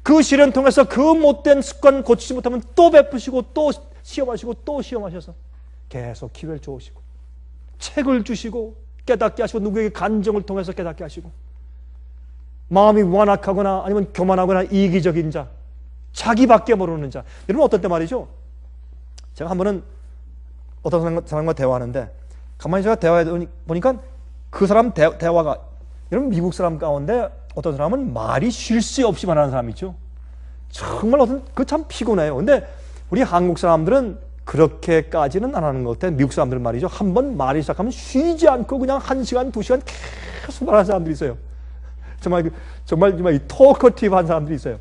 A: 그 시련 통해서 그 못된 습관 고치지 못하면 또 베푸시고 또 시험하시고 또 시험하셔서 계속 기회를 주시고, 책을 주시고 깨닫게 하시고, 누구에게 간정을 통해서 깨닫게 하시고, 마음이 완악하거나 아니면 교만하거나 이기적인 자, 자기밖에 모르는 자. 여러분 어떤 때 말이죠, 제가 한 번은 어떤 사람과 대화하는데 가만히 제가 대화해 보니까 그 사람 대화가, 여러분 미국 사람 가운데 어떤 사람은 말이 쉴 새 없이 말하는 사람이 있죠. 정말 그 참 피곤해요. 근데 우리 한국 사람들은 그렇게까지는 안 하는 것 같아요. 미국 사람들은 말이죠, 한번 말이 시작하면 쉬지 않고 그냥 1시간, 2시간 계속 말하는 사람들이 있어요. 정말 이 토커티브한 사람들이 있어요.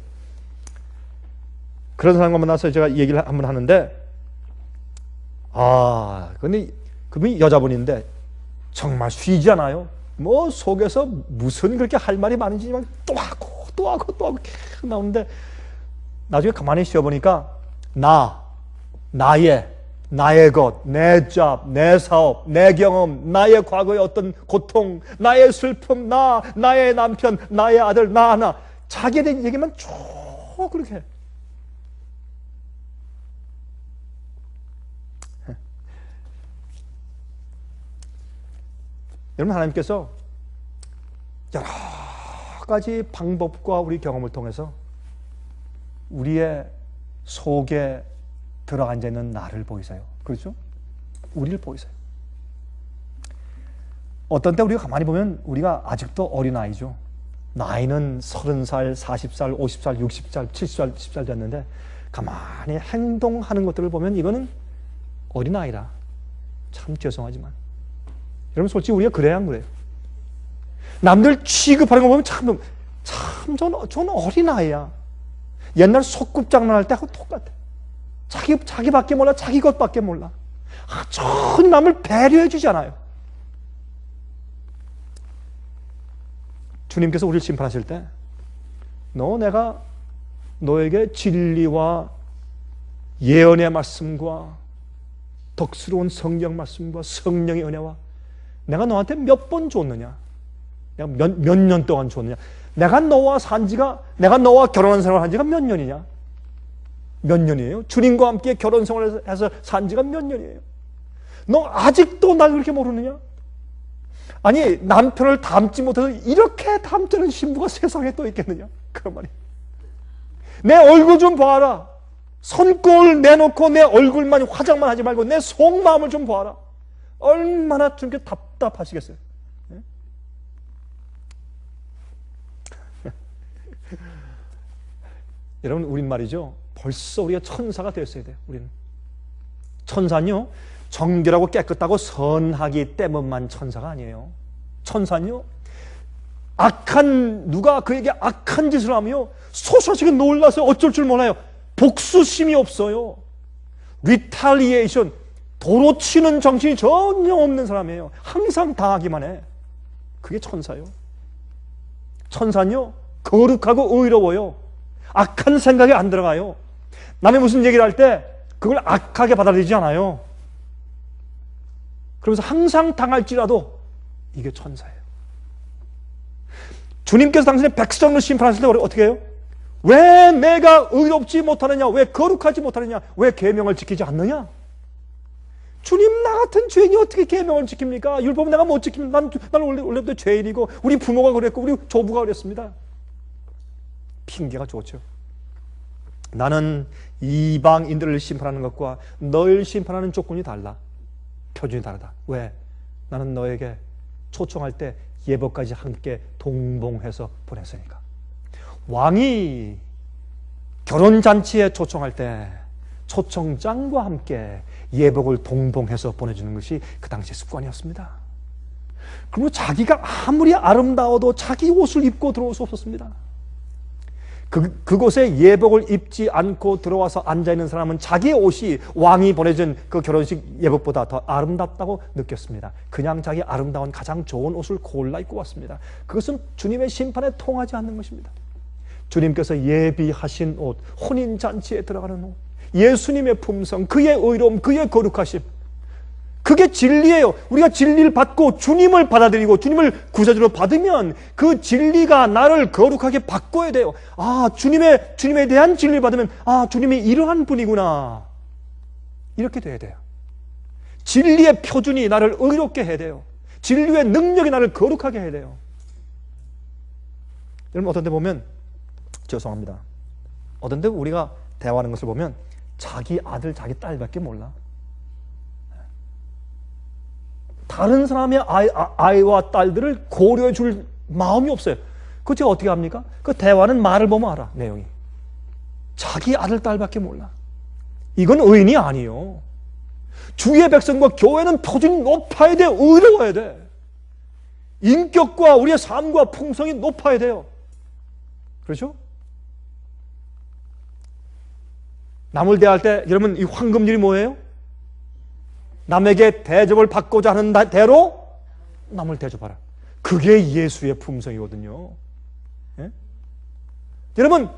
A: 그런 사람과 만나서 제가 얘기를 한번 하는데, 근데 그분이 여자분인데 정말 쉬지 않아요. 뭐 속에서 무슨 그렇게 할 말이 많은지 막 또 하고 계속 나오는데 나중에 가만히 쉬어보니까 나의 것, 내 잡, 내 사업, 내 경험, 나의 과거의 어떤 고통, 나의 슬픔, 나의 남편, 나의 아들, 나 자기에 대한 얘기만 쭉 그렇게 해. 여러분, 하나님께서 여러 가지 방법과 우리 경험을 통해서 우리의 속에 들어앉아 있는 나를 보이세요. 그렇죠? 우리를 보이세요. 어떤 때 우리가 가만히 보면 우리가 아직도 어린아이죠. 나이는 30살, 40살, 50살, 60살, 70살, 10살 됐는데 가만히 행동하는 것들을 보면 이거는 어린아이라. 참 죄송하지만 여러분, 솔직히 우리가 그래야 안 그래요? 남들 취급하는 거 보면 참 저는 어린아이야. 옛날 소꿉장난할 때하고 똑같아. 자기밖에 몰라. 자기 것밖에 몰라. 전혀 남을 배려해 주지 않아요. 주님께서 우리를 심판하실 때 내가 너에게 진리와 예언의 말씀과 덕스러운 성경 말씀과 성령의 은혜와 내가 너한테 몇 번 줬느냐? 내가 몇 년 동안 줬느냐? 내가 너와 결혼한 생활을 한 지가 몇 년이냐? 몇 년이에요? 주님과 함께 결혼 생활을 해서 산 지가 몇 년이에요? 너 아직도 날 그렇게 모르느냐? 아니, 남편을 닮지 못해서 이렇게 닮지는 신부가 세상에 또 있겠느냐? 그런 말이에요. 내 얼굴 좀 봐라. 손꼽을 내놓고 내 얼굴만 화장만 하지 말고 내 속마음을 좀 봐라. 얼마나 좀 답답하시겠어요? 네? 여러분, 우린 말이죠. 벌써 우리가 천사가 되었어야 돼요. 우리는. 천사는요, 정결하고 깨끗하고 선하기 때문만 천사가 아니에요. 천사는요, 누가 그에게 악한 짓을 하며 소소하게 놀라서 어쩔 줄 몰라요. 복수심이 없어요. 리탈리에이션, 도로 치는 정신이 전혀 없는 사람이에요. 항상 당하기만 해. 그게 천사예요. 천사는요, 거룩하고 의로워요. 악한 생각이 안 들어가요. 남의 무슨 얘기를 할 때 그걸 악하게 받아들이지 않아요. 그러면서 항상 당할지라도 이게 천사예요. 주님께서 당신의 백성을 심판하실 때 어떻게 해요? 왜 내가 의롭지 못하느냐? 왜 거룩하지 못하느냐? 왜 계명을 지키지 않느냐? 주님, 나 같은 죄인이 어떻게 계명을 지킵니까? 율법은 내가 못 지킵니다. 나는 원래부터 죄인이고 우리 부모가 그랬고 우리 조부가 그랬습니다. 핑계가 좋죠. 나는 이방인들을 심판하는 것과 널 심판하는 조건이 달라. 표준이 다르다. 왜? 나는 너에게 초청할 때 예복까지 함께 동봉해서 보냈으니까. 왕이 결혼잔치에 초청할 때 초청장과 함께 예복을 동봉해서 보내주는 것이 그 당시의 습관이었습니다. 그리고 자기가 아무리 아름다워도 자기 옷을 입고 들어올 수 없었습니다. 그곳에 예복을 입지 않고 들어와서 앉아있는 사람은 자기의 옷이 왕이 보내준 그 결혼식 예복보다 더 아름답다고 느꼈습니다. 그냥 자기 아름다운 가장 좋은 옷을 골라 입고 왔습니다. 그것은 주님의 심판에 통하지 않는 것입니다. 주님께서 예비하신 옷, 혼인잔치에 들어가는 옷, 예수님의 품성, 그의 의로움, 그의 거룩하심, 그게 진리예요. 우리가 진리를 받고 주님을 받아들이고 주님을 구세주로 받으면 그 진리가 나를 거룩하게 바꿔야 돼요. 주님에 대한 진리를 받으면 주님이 이러한 분이구나. 이렇게 돼야 돼요. 진리의 표준이 나를 의롭게 해야 돼요. 진리의 능력이 나를 거룩하게 해야 돼요. 여러분, 어떤 데 보면 죄송합니다. 어떤 데 우리가 대화하는 것을 보면 자기 아들, 자기 딸밖에 몰라. 다른 사람의 아이와 딸들을 고려해 줄 마음이 없어요. 그거 제가 어떻게 합니까? 그 대화는 말을 보면 알아, 내용이. 자기 아들, 딸밖에 몰라. 이건 의인이 아니에요. 주의 백성과 교회는 표준이 높아야 돼. 의로워야 돼. 인격과 우리의 삶과 풍성이 높아야 돼요. 그렇죠? 남을 대할 때 여러분, 이 황금률이 뭐예요? 남에게 대접을 받고자 하는 대로 남을 대접하라. 그게 예수의 품성이거든요. 예? 여러분,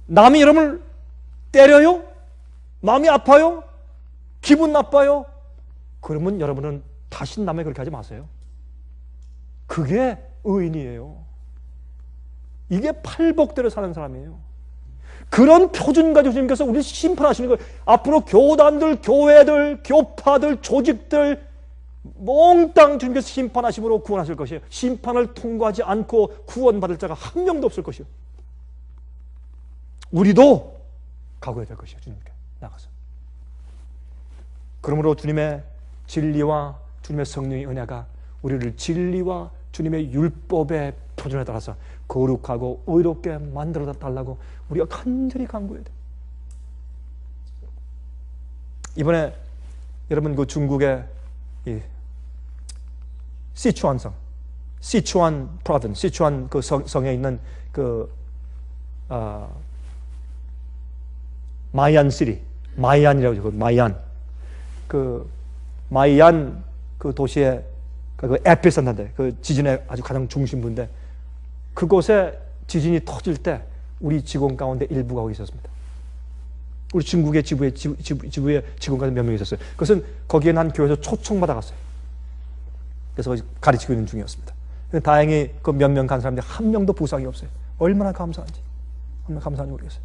A: 남이 여러분을 때려요? 마음이 아파요? 기분 나빠요? 그러면 여러분은 다시 남에게 그렇게 하지 마세요. 그게 의인이에요. 이게 팔복대로 사는 사람이에요. 그런 표준 가지고 주님께서 우리를 심판하시는 거예요. 앞으로 교단들, 교회들, 교파들, 조직들 몽땅 주님께서 심판하심으로 구원하실 것이에요. 심판을 통과하지 않고 구원받을 자가 한 명도 없을 것이요. 우리도 각오해야 될 것이에요. 주님께 나가서. 그러므로 주님의 진리와 주님의 성령의 은혜가 우리를 진리와 주님의 율법의 표준에 따라서 거룩하고 의롭게 만들어 달라고 우리가 간절히 간구해야 돼요. 이번에 여러분 그 중국의 이 시추안성, 시추안 프로빈스, 시추안 그 성에 있는 그 마이안 시리, 마이안이라고 하죠. 마이안. 그 마이안 그 도시의 그 에피센터인데 그 지진의 아주 가장 중심부인데 그곳에 지진이 터질 때 우리 직원 가운데 일부가 거기 있었습니다. 우리 중국의 지부에 직원 가운데 몇 명이 있었어요. 그것은 거기에 한 교회에서 초청받아 갔어요. 그래서 가르치고 있는 중이었습니다. 다행히 그 몇 명 간 사람들 한 명도 부상이 없어요. 얼마나 감사한지. 얼마나 감사한지 모르겠어요.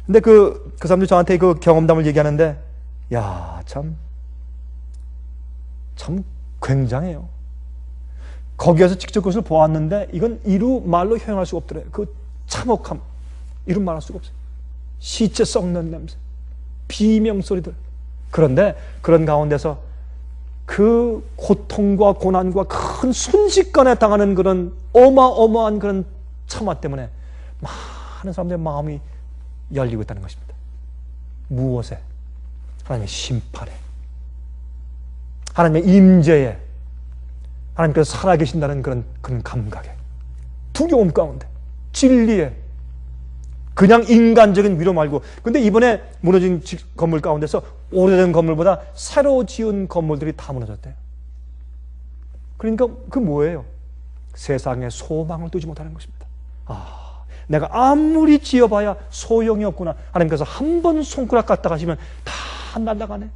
A: 근데 그 사람들이 저한테 그 경험담을 얘기하는데, 야, 참 굉장해요. 거기에서 직접 그것을 보았는데, 이건 이루 말로 표현할 수가 없더래요. 그 참혹함, 이루 말할 수가 없어요. 시체 썩는 냄새, 비명소리들. 그런데 그런 가운데서 그 고통과 고난과 큰 순식간에 당하는 그런 어마어마한 그런 참화 때문에 많은 사람들의 마음이 열리고 있다는 것입니다. 무엇에? 하나님의 심판에, 하나님의 임재에, 하나님께서 살아계신다는 그런 감각에, 두려움 가운데, 진리에, 그냥 인간적인 위로 말고. 근데 이번에 무너진 건물 가운데서 오래된 건물보다 새로 지은 건물들이 다 무너졌대요. 그러니까 그 뭐예요? 세상에 소망을 두지 못하는 것입니다. 아, 내가 아무리 지어봐야 소용이 없구나. 하나님께서 한 번 손가락 갖다 가시면 다 날아가네.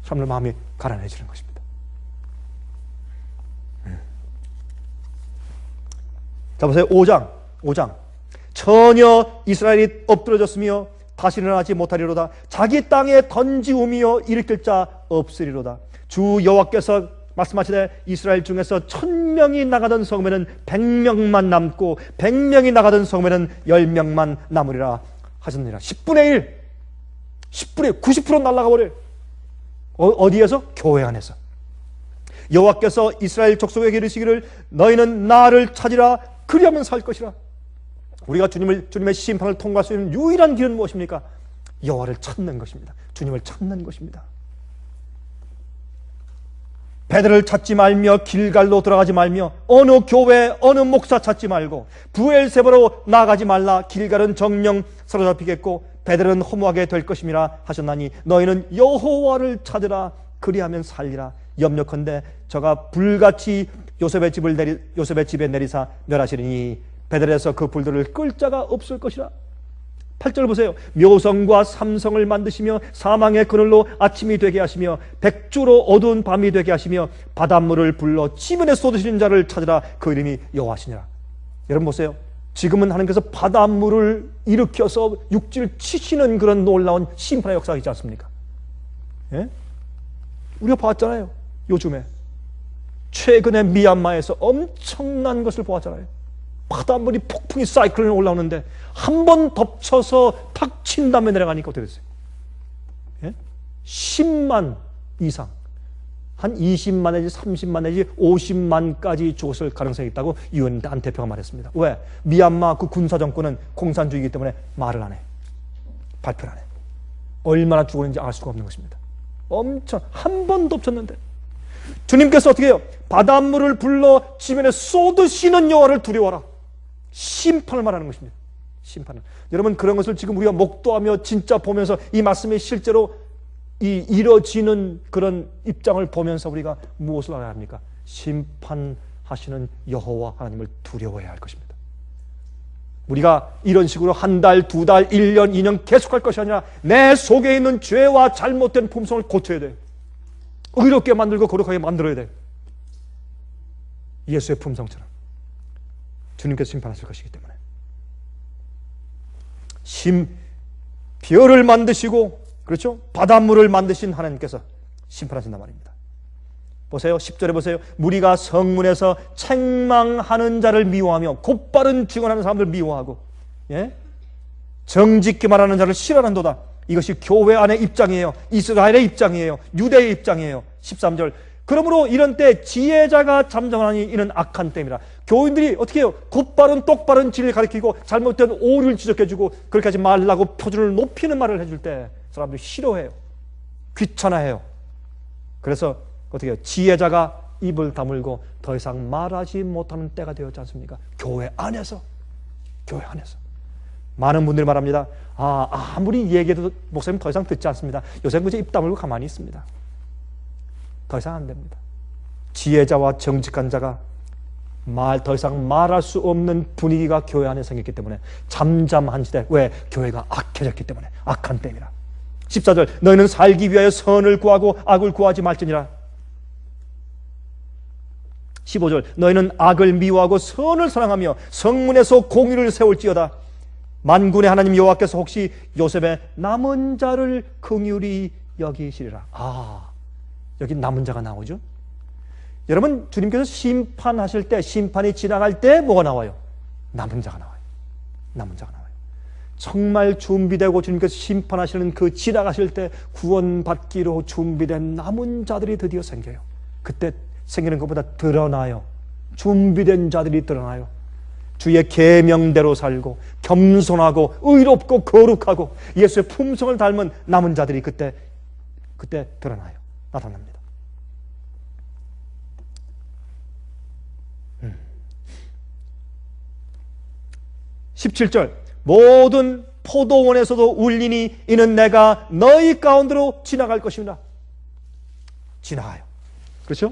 A: 사람들 마음이 가라앉히는 것입니다. 자, 보세요. 5장. 전혀 이스라엘이 엎드러졌으며 다시 일어나지 못하리로다. 자기 땅에 던지우며 일으킬 자 없으리로다. 주 여호와께서 말씀하시되 이스라엘 중에서 1000명이 나가던 성에는 100명만 남고 100명이 나가던 성에는 10명만 남으리라 하셨느니라. 10분의 1, 90% 날아가 버려요. 어디에서? 교회 안에서. 여호와께서 이스라엘 족속에게 이르시기를 너희는 나를 찾으라 그리하면 살 것이라. 우리가 주님의 심판을 통과할 수 있는 유일한 길은 무엇입니까? 여호와를 찾는 것입니다. 주님을 찾는 것입니다. 베델을 찾지 말며 길갈로 들어가지 말며 어느 교회 어느 목사 찾지 말고 브엘세바로 나아가지 말라. 길갈은 정령 사로잡히겠고 베델은 허무하게 될 것임이라 하셨나니 너희는 여호와를 찾으라 그리하면 살리라. 염려컨대 저가 불같이 요셉의 집에 내리사 멸하시리니 베델에서 그 불들을 끌 자가 없을 것이라. 8절 보세요. 묘성과 삼성을 만드시며 사망의 그늘로 아침이 되게 하시며 백주로 어두운 밤이 되게 하시며 바닷물을 불러 지면에 쏟으시는 자를 찾으라. 그 이름이 여호와시니라. 여러분 보세요. 지금은 하나님께서 바닷물을 일으켜서 육지를 치시는 그런 놀라운 심판의 역사가 있지 않습니까? 예? 우리가 봤잖아요. 요즘에 최근에 미얀마에서 엄청난 것을 보았잖아요. 바닷물이 폭풍이 사이클론이 올라오는데 한 번 덮쳐서 탁 친 다음에 내려가니까 어떻게 됐어요? 예? 10만 이상, 한 20만 내지 30만 내지 50만까지 죽었을 가능성이 있다고 유엔 안 대표가 말했습니다. 왜? 미얀마 그 군사정권은 공산주의이기 때문에 말을 안 해. 발표를 안 해. 얼마나 죽었는지 알 수가 없는 것입니다. 엄청 한 번 덮쳤는데 주님께서 어떻게 해요? 바닷물을 불러 지면에 쏟으시는 여호와를 두려워하라. 심판을 말하는 것입니다. 심판을. 여러분 그런 것을 지금 우리가 목도하며 진짜 보면서 이 말씀이 실제로 이뤄지는 그런 입장을 보면서 우리가 무엇을 알아야 합니까? 심판하시는 여호와 하나님을 두려워해야 할 것입니다. 우리가 이런 식으로 한 달, 두 달, 1년, 2년 계속할 것이 아니라 내 속에 있는 죄와 잘못된 품성을 고쳐야 돼요. 의롭게 만들고 거룩하게 만들어야 돼요. 예수의 품성처럼 주님께서 심판하실 것이기 때문에 별을 만드시고, 그렇죠? 바닷물을 만드신 하나님께서 심판하신단 말입니다. 보세요. 10절에 보세요. 무리가 성문에서 책망하는 자를 미워하며 곧바른 증언하는 사람들을 미워하고, 예? 정직히 말하는 자를 싫어하는도다. 이것이 교회 안의 입장이에요. 이스라엘의 입장이에요. 유대의 입장이에요. 13절. 그러므로 이런 때 지혜자가 잠잠하니 이는 악한 때입니다. 교인들이 어떻게 해요? 곧바른 똑바른 진리를 가르치고 잘못된 오류를 지적해주고 그렇게 하지 말라고 표준을 높이는 말을 해줄 때 사람들이 싫어해요. 귀찮아해요. 그래서 어떻게 해요? 지혜자가 입을 다물고 더 이상 말하지 못하는 때가 되었지 않습니까? 교회 안에서. 많은 분들이 말합니다. 아무리 얘기해도 목사님 더 이상 듣지 않습니다. 요새는 그저 입 다물고 가만히 있습니다. 더 이상 안 됩니다. 지혜자와 정직한 자가 더 이상 말할 수 없는 분위기가 교회 안에 생겼기 때문에 잠잠한 시대. 왜? 교회가 악해졌기 때문에. 악한 때입니다. 14절. 너희는 살기 위하여 선을 구하고 악을 구하지 말지니라. 15절. 너희는 악을 미워하고 선을 사랑하며 성문에서 공의를 세울지어다. 만군의 하나님 여호와께서 혹시 요셉의 남은 자를 긍휼히 여기시리라. 여기 남은 자가 나오죠. 여러분, 주님께서 심판하실 때, 심판이 지나갈 때 뭐가 나와요? 남은 자가 나와요. 남은 자가 나와요. 정말 준비되고 주님께서 심판하시는 그 지나가실 때 구원받기로 준비된 남은 자들이 드디어 생겨요. 그때 생기는 것보다 드러나요. 준비된 자들이 드러나요. 주의 계명대로 살고 겸손하고 의롭고 거룩하고 예수의 품성을 닮은 남은 자들이 그때 드러나요. 나타납니다. 17절. 모든 포도원에서도 울리니 이는 내가 너희 가운데로 지나갈 것입니다. 지나가요. 그렇죠?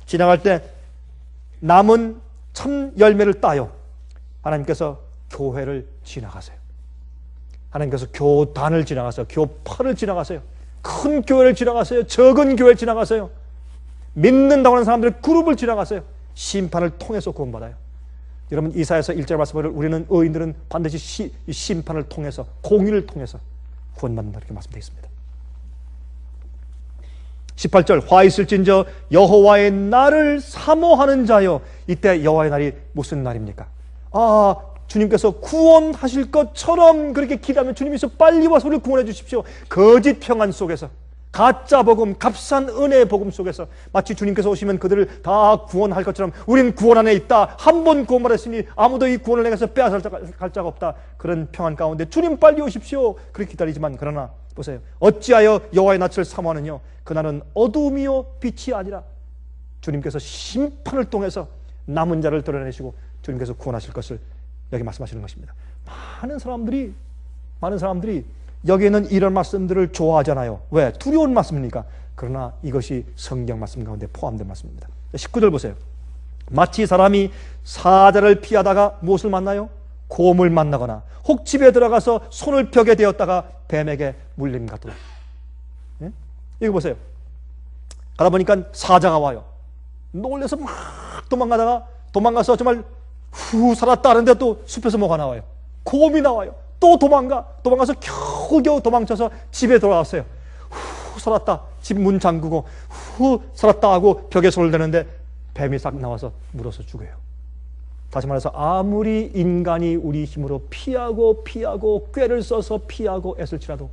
A: 지나갈 때 남은 참 열매를 따요. 하나님께서 교회를 지나가세요. 하나님께서 교단을 지나가세요. 교파를 지나가세요. 큰 교회를 지나가세요. 적은 교회를 지나가세요. 믿는다고 하는 사람들의 그룹을 지나가세요. 심판을 통해서 구원받아요. 여러분, 이사야서 1절 말씀을 우리는 의인들은 반드시 심판을 통해서, 공의를 통해서 구원받는다, 이렇게 말씀되어 있습니다. 18절. 화 있을진저 여호와의 날을 사모하는 자여. 이때 여호와의 날이 무슨 날입니까? 주님께서 구원하실 것처럼 그렇게 기도하면 주님께서 빨리 와서 우리를 구원해 주십시오. 거짓 평안 속에서, 가짜 복음, 값싼 은혜의 복음 속에서 마치 주님께서 오시면 그들을 다 구원할 것처럼 우리는 구원 안에 있다. 한 번 구원받았으니 아무도 이 구원을 내게서 빼앗을 자가 없다. 그런 평안 가운데 주님 빨리 오십시오. 그렇게 기다리지만, 그러나 보세요. 어찌하여 여호와의 낯을 사모하느냐? 그날은 어둠이요 빛이 아니라 주님께서 심판을 통해서 남은 자를 드러내시고 주님께서 구원하실 것을 여기 말씀하시는 것입니다. 많은 사람들이 여기에 있는 이런 말씀들을 좋아하잖아요. 왜? 두려운 말씀입니까? 그러나 이것이 성경 말씀 가운데 포함된 말씀입니다. 19절 보세요. 마치 사람이 사자를 피하다가 무엇을 만나요? 곰을 만나거나 혹 집에 들어가서 손을 펴게 되었다가 뱀에게 물림 같도다. 예? 이거 보세요. 가다 보니까 사자가 와요. 놀라서 막 도망가서 정말 살았다 하는데 또 숲에서 뭐가 나와요? 곰이 나와요. 또 도망가서 겨우겨우 도망쳐서 집에 돌아왔어요. 살았다. 집 문 잠그고 살았다 하고 벽에 손을 대는데 뱀이 싹 나와서 물어서 죽어요. 다시 말해서 아무리 인간이 우리 힘으로 피하고 꾀를 써서 피하고 애쓸지라도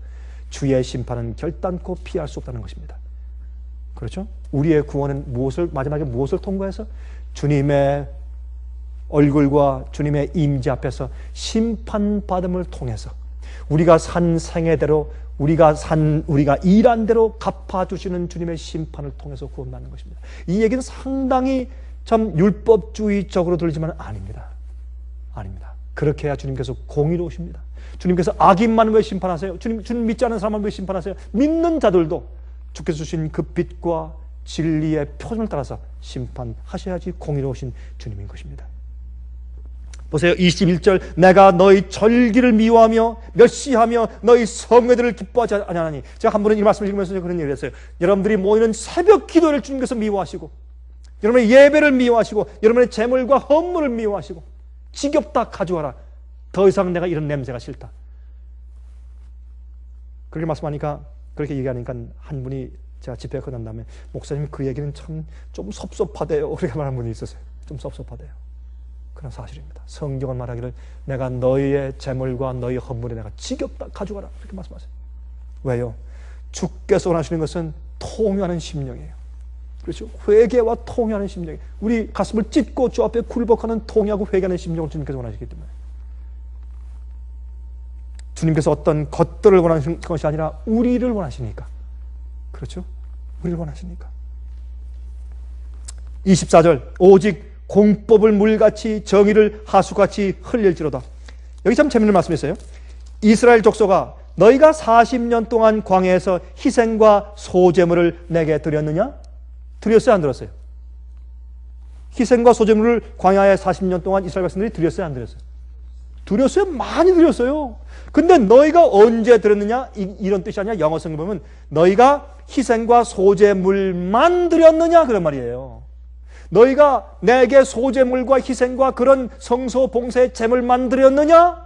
A: 주의 심판은 결단코 피할 수 없다는 것입니다. 그렇죠? 우리의 구원은 마지막에 무엇을 통과해서? 주님의 얼굴과 주님의 임재 앞에서 심판받음을 통해서 우리가 산 생애대로 우리가 일한 대로 갚아주시는 주님의 심판을 통해서 구원받는 것입니다. 이 얘기는 상당히 참 율법주의적으로 들리지만 아닙니다. 그렇게 해야 주님께서 공의로우십니다. 주님께서 악인만 왜 심판하세요? 주님 믿지 않는 사람만 왜 심판하세요? 믿는 자들도 주께서 주신 그 빛과 진리의 표준을 따라서 심판하셔야지 공의로우신 주님인 것입니다. 보세요. 21절, 내가 너희 절기를 미워하며 멸시하며 너희 성회들을 기뻐하지 아니하나니. 제가 한 번은 이 말씀을 읽으면서 그런 얘기를 했어요. 여러분들이 모이는 새벽 기도를 주님께서 미워하시고, 여러분의 예배를 미워하시고, 여러분의 재물과 헌물을 미워하시고, 지겹다 가져와라. 더 이상 내가 이런 냄새가 싫다. 그렇게 말씀하니까, 그렇게 얘기하니까 한 분이, 제가 집회가 끝난 다음에, 목사님 그 얘기는 참 좀 섭섭하대요. 그렇게 말한 분이 있었어요. 좀 섭섭하대요. 그런 사실입니다. 성경은 말하기를 내가 너희의 재물과 너희 헌물에 내가 지겹다 가져가라. 그렇게 말씀하세요. 왜요? 주께서 원하시는 것은 통회하는 심령이에요. 그렇죠? 회개와 통회하는 심령이에요. 우리 가슴을 찢고 주 앞에 굴복하는 통회하고 회개하는 심령을 주님께서 원하시기 때문에. 주님께서 어떤 것들을 원하시는 것이 아니라 우리를 원하시니까. 그렇죠? 우리를 원하시니까. 24절, 오직 공법을 물같이 정의를 하수같이 흘릴지로다. 여기 참 재밌는 말씀이었어요. 이스라엘 족속아, 너희가 40년 동안 광야에서 희생과 소제물을 내게 드렸느냐? 드렸어요, 안 드렸어요? 희생과 소제물을 광야에 40년 동안 이스라엘 백성들이 드렸어요, 안 드렸어요? 드렸어요? 많이 드렸어요. 근데 너희가 언제 드렸느냐? 이런 뜻이 아니라 영어 성경 보면 너희가 희생과 소제물만 드렸느냐? 그런 말이에요. 너희가 내게 소제물과 희생과 그런 성소 봉사의 제물만 드렸느냐?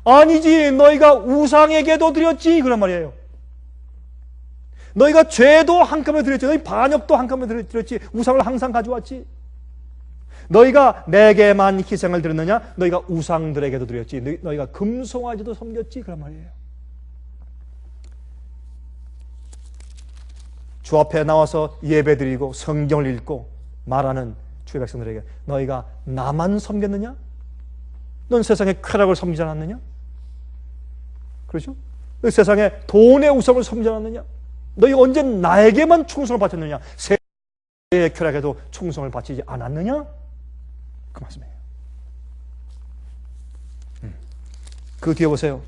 A: 아니지. 너희가 우상에게도 드렸지. 그런 말이에요. 너희가 죄도 한꺼번에 드렸지. 너희 반역도 한꺼번에 드렸지. 우상을 항상 가져왔지. 너희가 내게만 희생을 드렸느냐? 너희가 우상들에게도 드렸지. 너희가 금송아지도 섬겼지. 그런 말이에요. 주 앞에 나와서 예배드리고 성경을 읽고 말하는 주의 백성들에게 너희가 나만 섬겼느냐? 넌 세상의 쾌락을 섬기지 않았느냐? 그렇죠? 너희 세상에 돈의 우상을 섬기지 않았느냐? 너희 언제 나에게만 충성을 바쳤느냐? 세상의 쾌락에도 충성을 바치지 않았느냐? 그 말씀이에요. 그 뒤에 보세요.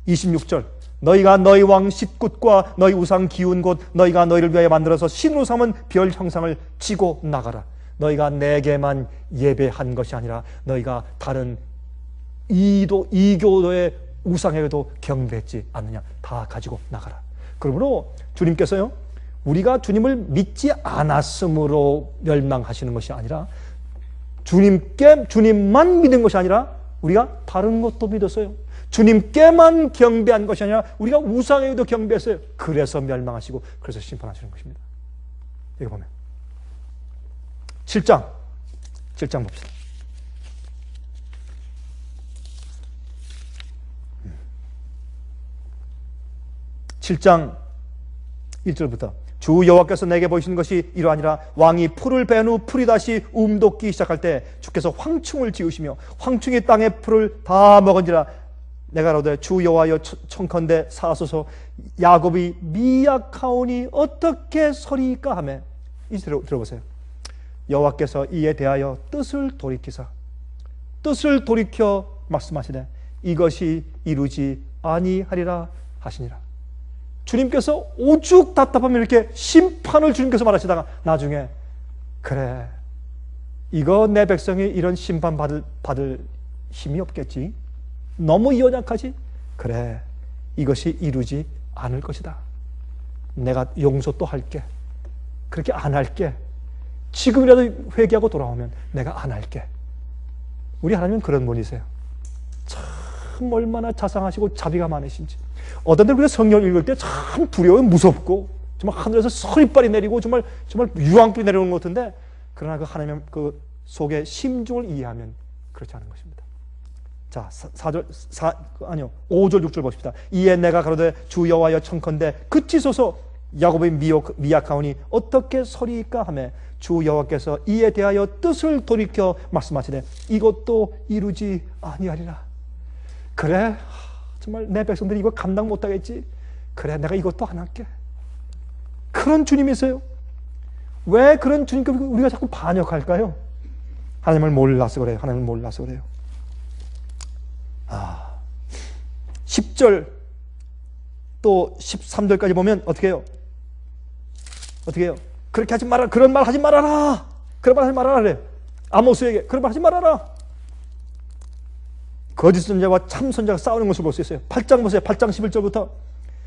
A: 26절, 너희가 너희 왕 싯굿과 너희 우상 기운 곳 너희가 너희를 위하여 만들어서 신으로 삼은 별 형상을 지고 나가라. 너희가 내게만 예배한 것이 아니라 너희가 다른 이교도의 우상에게도 경배했지 않느냐. 다 가지고 나가라. 그러므로 주님께서요, 우리가 주님을 믿지 않았으므로 멸망하시는 것이 아니라 주님만 믿은 것이 아니라 우리가 다른 것도 믿었어요. 주님께만 경배한 것이 아니라 우리가 우상에게도 경배했어요. 그래서 멸망하시고 그래서 심판하시는 것입니다. 여기 보면 7장 봅시다. 7장 1절부터 주 여호와께서 내게 보이신 것이 이러하니라. 왕이 풀을 베은 후 풀이 다시 움돋기 시작할 때 주께서 황충을 지으시며 황충이 땅의 풀을 다 먹은지라. 내가 이르되 주 여호와여 청컨대 사소서 야곱이 미약하오니 어떻게 서리이까 하매. 이제 들어보세요. 여호와께서 이에 대하여 뜻을 돌이켜 말씀하시되 이것이 이루지 아니하리라 하시니라. 주님께서 오죽 답답하면 이렇게 심판을 주님께서 말하시다가 나중에 그래, 이거 내 백성이 이런 심판 받을 힘이 없겠지. 너무 연약하지? 그래, 이것이 이루지 않을 것이다. 내가 용서 또 할게. 그렇게 안 할게. 지금이라도 회개하고 돌아오면 내가 안 할게. 우리 하나님은 그런 분이세요. 참 얼마나 자상하시고 자비가 많으신지. 어떤 때 우리가 성경을 읽을 때 참 두려워 무섭고 정말 하늘에서 서리빨이 내리고 정말 유황불이 내려오는 것 같은데, 그러나 그 하나님의 그 속의 심중을 이해하면 그렇지 않은 것입니다. 자, 5절 6절 보십시다. 이에 내가 가로되 주 여호와여 청컨대 그치소서 야곱의 미약하오니 어떻게 서리이까 하매 주 여호와께서 이에 대하여 뜻을 돌이켜 말씀하시되 이것도 이루지 아니하리라. 그래, 정말 내 백성들이 이거 감당 못하겠지. 그래, 내가 이것도 안 할게. 그런 주님이세요. 왜 그런 주님께 우리가 자꾸 반역할까요? 하나님을 몰라서 그래요. 하나님을 몰라서 그래요. 10절 또 13절까지 보면 어떻게 해요? 어떻게 해요? 그렇게 하지 말아라. 그런 말 하지 말아라. 그런 말 하지 말아라 그래요. 아모스에게 그런 말 하지 말아라. 거짓 선자와 참 선자가 싸우는 것을 볼 수 있어요. 8장 보세요. 8장 11절부터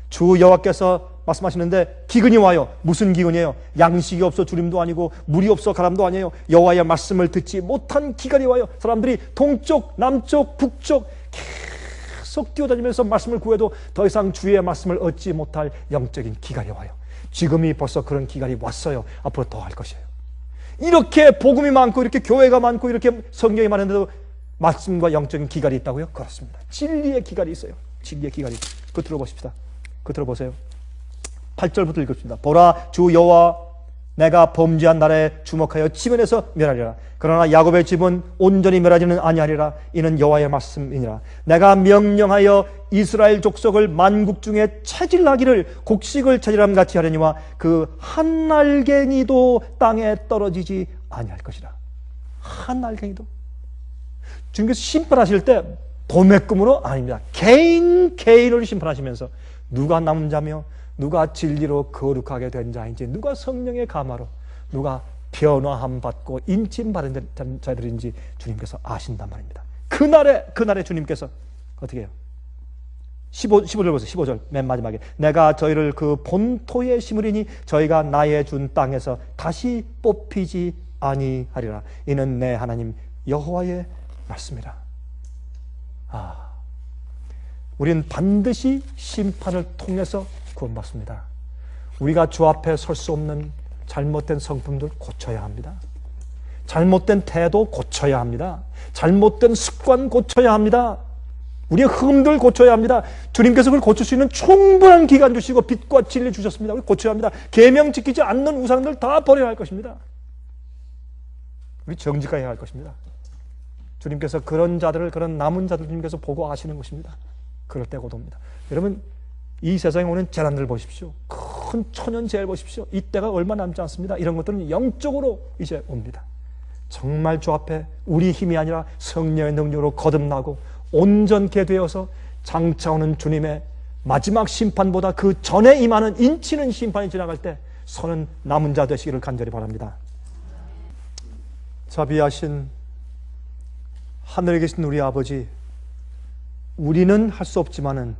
A: 주 여호와께서 말씀하시는데 기근이 와요. 무슨 기근이에요? 양식이 없어 주림도 아니고 물이 없어 가람도 아니에요. 여호와의 말씀을 듣지 못한 기근이 와요. 사람들이 동쪽, 남쪽, 북쪽 계속 뛰어다니면서 말씀을 구해도 더 이상 주의 말씀을 얻지 못할 영적인 기간이 와요. 지금이 벌써 그런 기간이 왔어요. 앞으로 더 할 것이에요. 이렇게 복음이 많고 이렇게 교회가 많고 이렇게 성경이 많은데도 말씀과 영적인 기갈이 있다고요? 그렇습니다. 진리의 기갈이 있어요. 진리의 기갈이. 그거 들어보십시다. 그거 들어보세요. 8절부터 읽읍시다. 보라, 주 여호와 내가 범죄한 날에 주목하여 치면에서 멸하리라. 그러나 야곱의 집은 온전히 멸하지는 아니하리라. 이는 여호와의 말씀이니라. 내가 명령하여 이스라엘 족속을 만국 중에 체질하기를 곡식을 체질함 같이 하려니와 그 한 알갱이도 땅에 떨어지지 아니할 것이라. 한 알갱이도. 주님께서 심판하실 때 도매금으로 아닙니다. 개인을 심판하시면서 누가 남은 자며 누가 진리로 거룩하게 된 자인지, 누가 성령의 감화로, 누가 변화함 받고 인침 받은 자들인지 주님께서 아신단 말입니다. 그날에 주님께서 어떻게 해요? 15절 보세요. 15절 맨 마지막에 내가 저희를 그 본토에 심으리니 저희가 나의 준 땅에서 다시 뽑히지 아니하리라. 이는 내 하나님 여호와의 말씀이라. 우리는 반드시 심판을 통해서 구원받습니다. 우리가 주 앞에 설 수 없는 잘못된 성품들 고쳐야 합니다. 잘못된 태도 고쳐야 합니다. 잘못된 습관 고쳐야 합니다. 우리의 흠들 고쳐야 합니다. 주님께서 그걸 고칠 수 있는 충분한 기간 주시고 빛과 진리 주셨습니다. 우리 고쳐야 합니다. 계명 지키지 않는 우상들 다 버려야 할 것입니다. 우리 정직하게 해야 할 것입니다. 주님께서 그런 자들을, 그런 남은 자들 주님께서 보고 아시는 것입니다. 그럴 때가 옵니다. 여러분, 이 세상에 오는 재난들 보십시오. 큰 천연재해를 보십시오. 이때가 얼마 남지 않습니다. 이런 것들은 영적으로 이제 옵니다. 정말 주 앞에 우리 힘이 아니라 성령의 능력으로 거듭나고 온전케 되어서 장차 오는 주님의 마지막 심판보다 그 전에 임하는 인치는 심판이 지나갈 때 선은 남은 자 되시기를 간절히 바랍니다. 자비하신 하늘에 계신 우리 아버지, 우리는 할 수 없지만은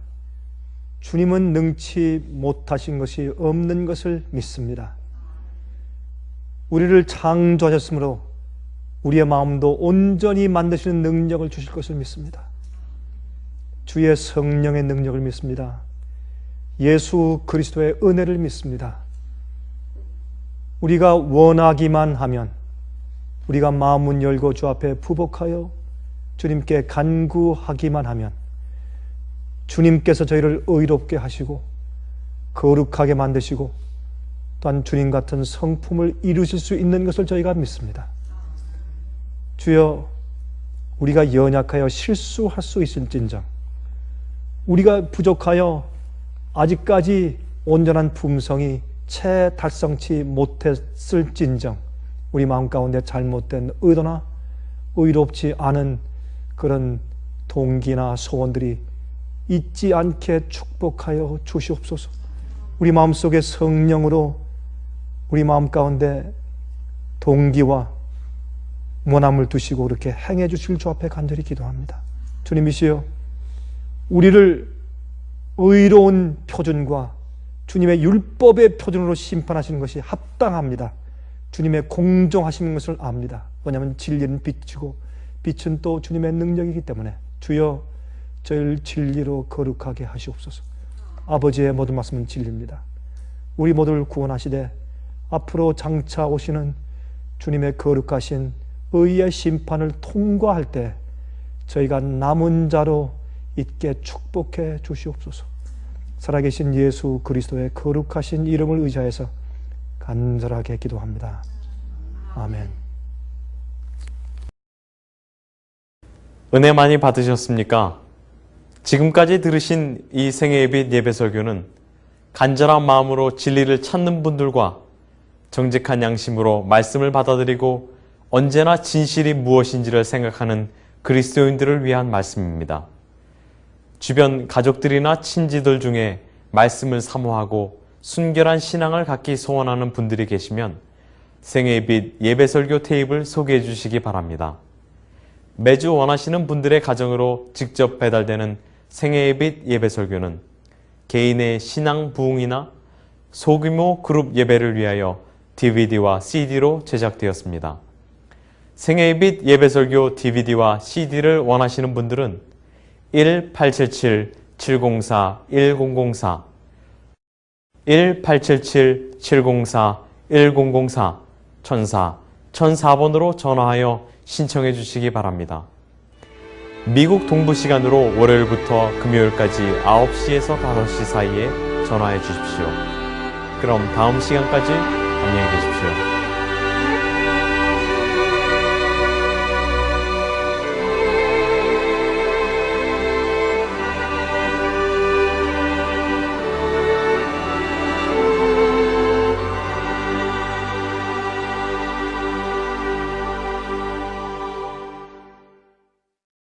A: 주님은 능치 못하신 것이 없는 것을 믿습니다. 우리를 창조하셨으므로 우리의 마음도 온전히 만드시는 능력을 주실 것을 믿습니다. 주의 성령의 능력을 믿습니다. 예수 그리스도의 은혜를 믿습니다. 우리가 원하기만 하면, 우리가 마음문 열고 주 앞에 부복하여 주님께 간구하기만 하면 주님께서 저희를 의롭게 하시고 거룩하게 만드시고 또한 주님 같은 성품을 이루실 수 있는 것을 저희가 믿습니다. 주여, 우리가 연약하여 실수할 수 있을진정, 우리가 부족하여 아직까지 온전한 품성이 채 달성치 못했을진정, 우리 마음 가운데 잘못된 의도나 의롭지 않은 그런 동기나 소원들이 잊지 않게 축복하여 주시옵소서. 우리 마음속에 성령으로 우리 마음 가운데 동기와 원함을 두시고 그렇게 행해 주실 주 앞에 간절히 기도합니다. 주님이시여, 우리를 의로운 표준과 주님의 율법의 표준으로 심판하시는 것이 합당합니다. 주님의 공정하신 것을 압니다. 왜냐하면 진리는 빛이고 빛은 또 주님의 능력이기 때문에 주여, 저희를 진리로 거룩하게 하시옵소서. 아버지의 모든 말씀은 진리입니다. 우리 모두를 구원하시되 앞으로 장차 오시는 주님의 거룩하신 의의 심판을 통과할 때 저희가 남은 자로 있게 축복해 주시옵소서. 살아계신 예수 그리스도의 거룩하신 이름을 의지해서 간절하게 기도합니다. 아멘.
B: 은혜 많이 받으셨습니까? 지금까지 들으신 이 생애예빛 예배설교는 간절한 마음으로 진리를 찾는 분들과 정직한 양심으로 말씀을 받아들이고 언제나 진실이 무엇인지를 생각하는 그리스도인들을 위한 말씀입니다. 주변 가족들이나 친지들 중에 말씀을 사모하고 순결한 신앙을 갖기 소원하는 분들이 계시면 생애빛 예배설교 테이프를 소개해 주시기 바랍니다. 매주 원하시는 분들의 가정으로 직접 배달되는 생애빛 예배설교는 개인의 신앙 부흥이나 소규모 그룹 예배를 위하여 DVD와 CD로 제작되었습니다. 생애빛 예배설교 DVD와 CD를 원하시는 분들은 1877-704-1004 1877-704-1004 1004번으로 전화하여 신청해 주시기 바랍니다. 미국 동부 시간으로 월요일부터 금요일까지 9시에서 5시 사이에 전화해 주십시오. 그럼 다음 시간까지 안녕히 계십시오.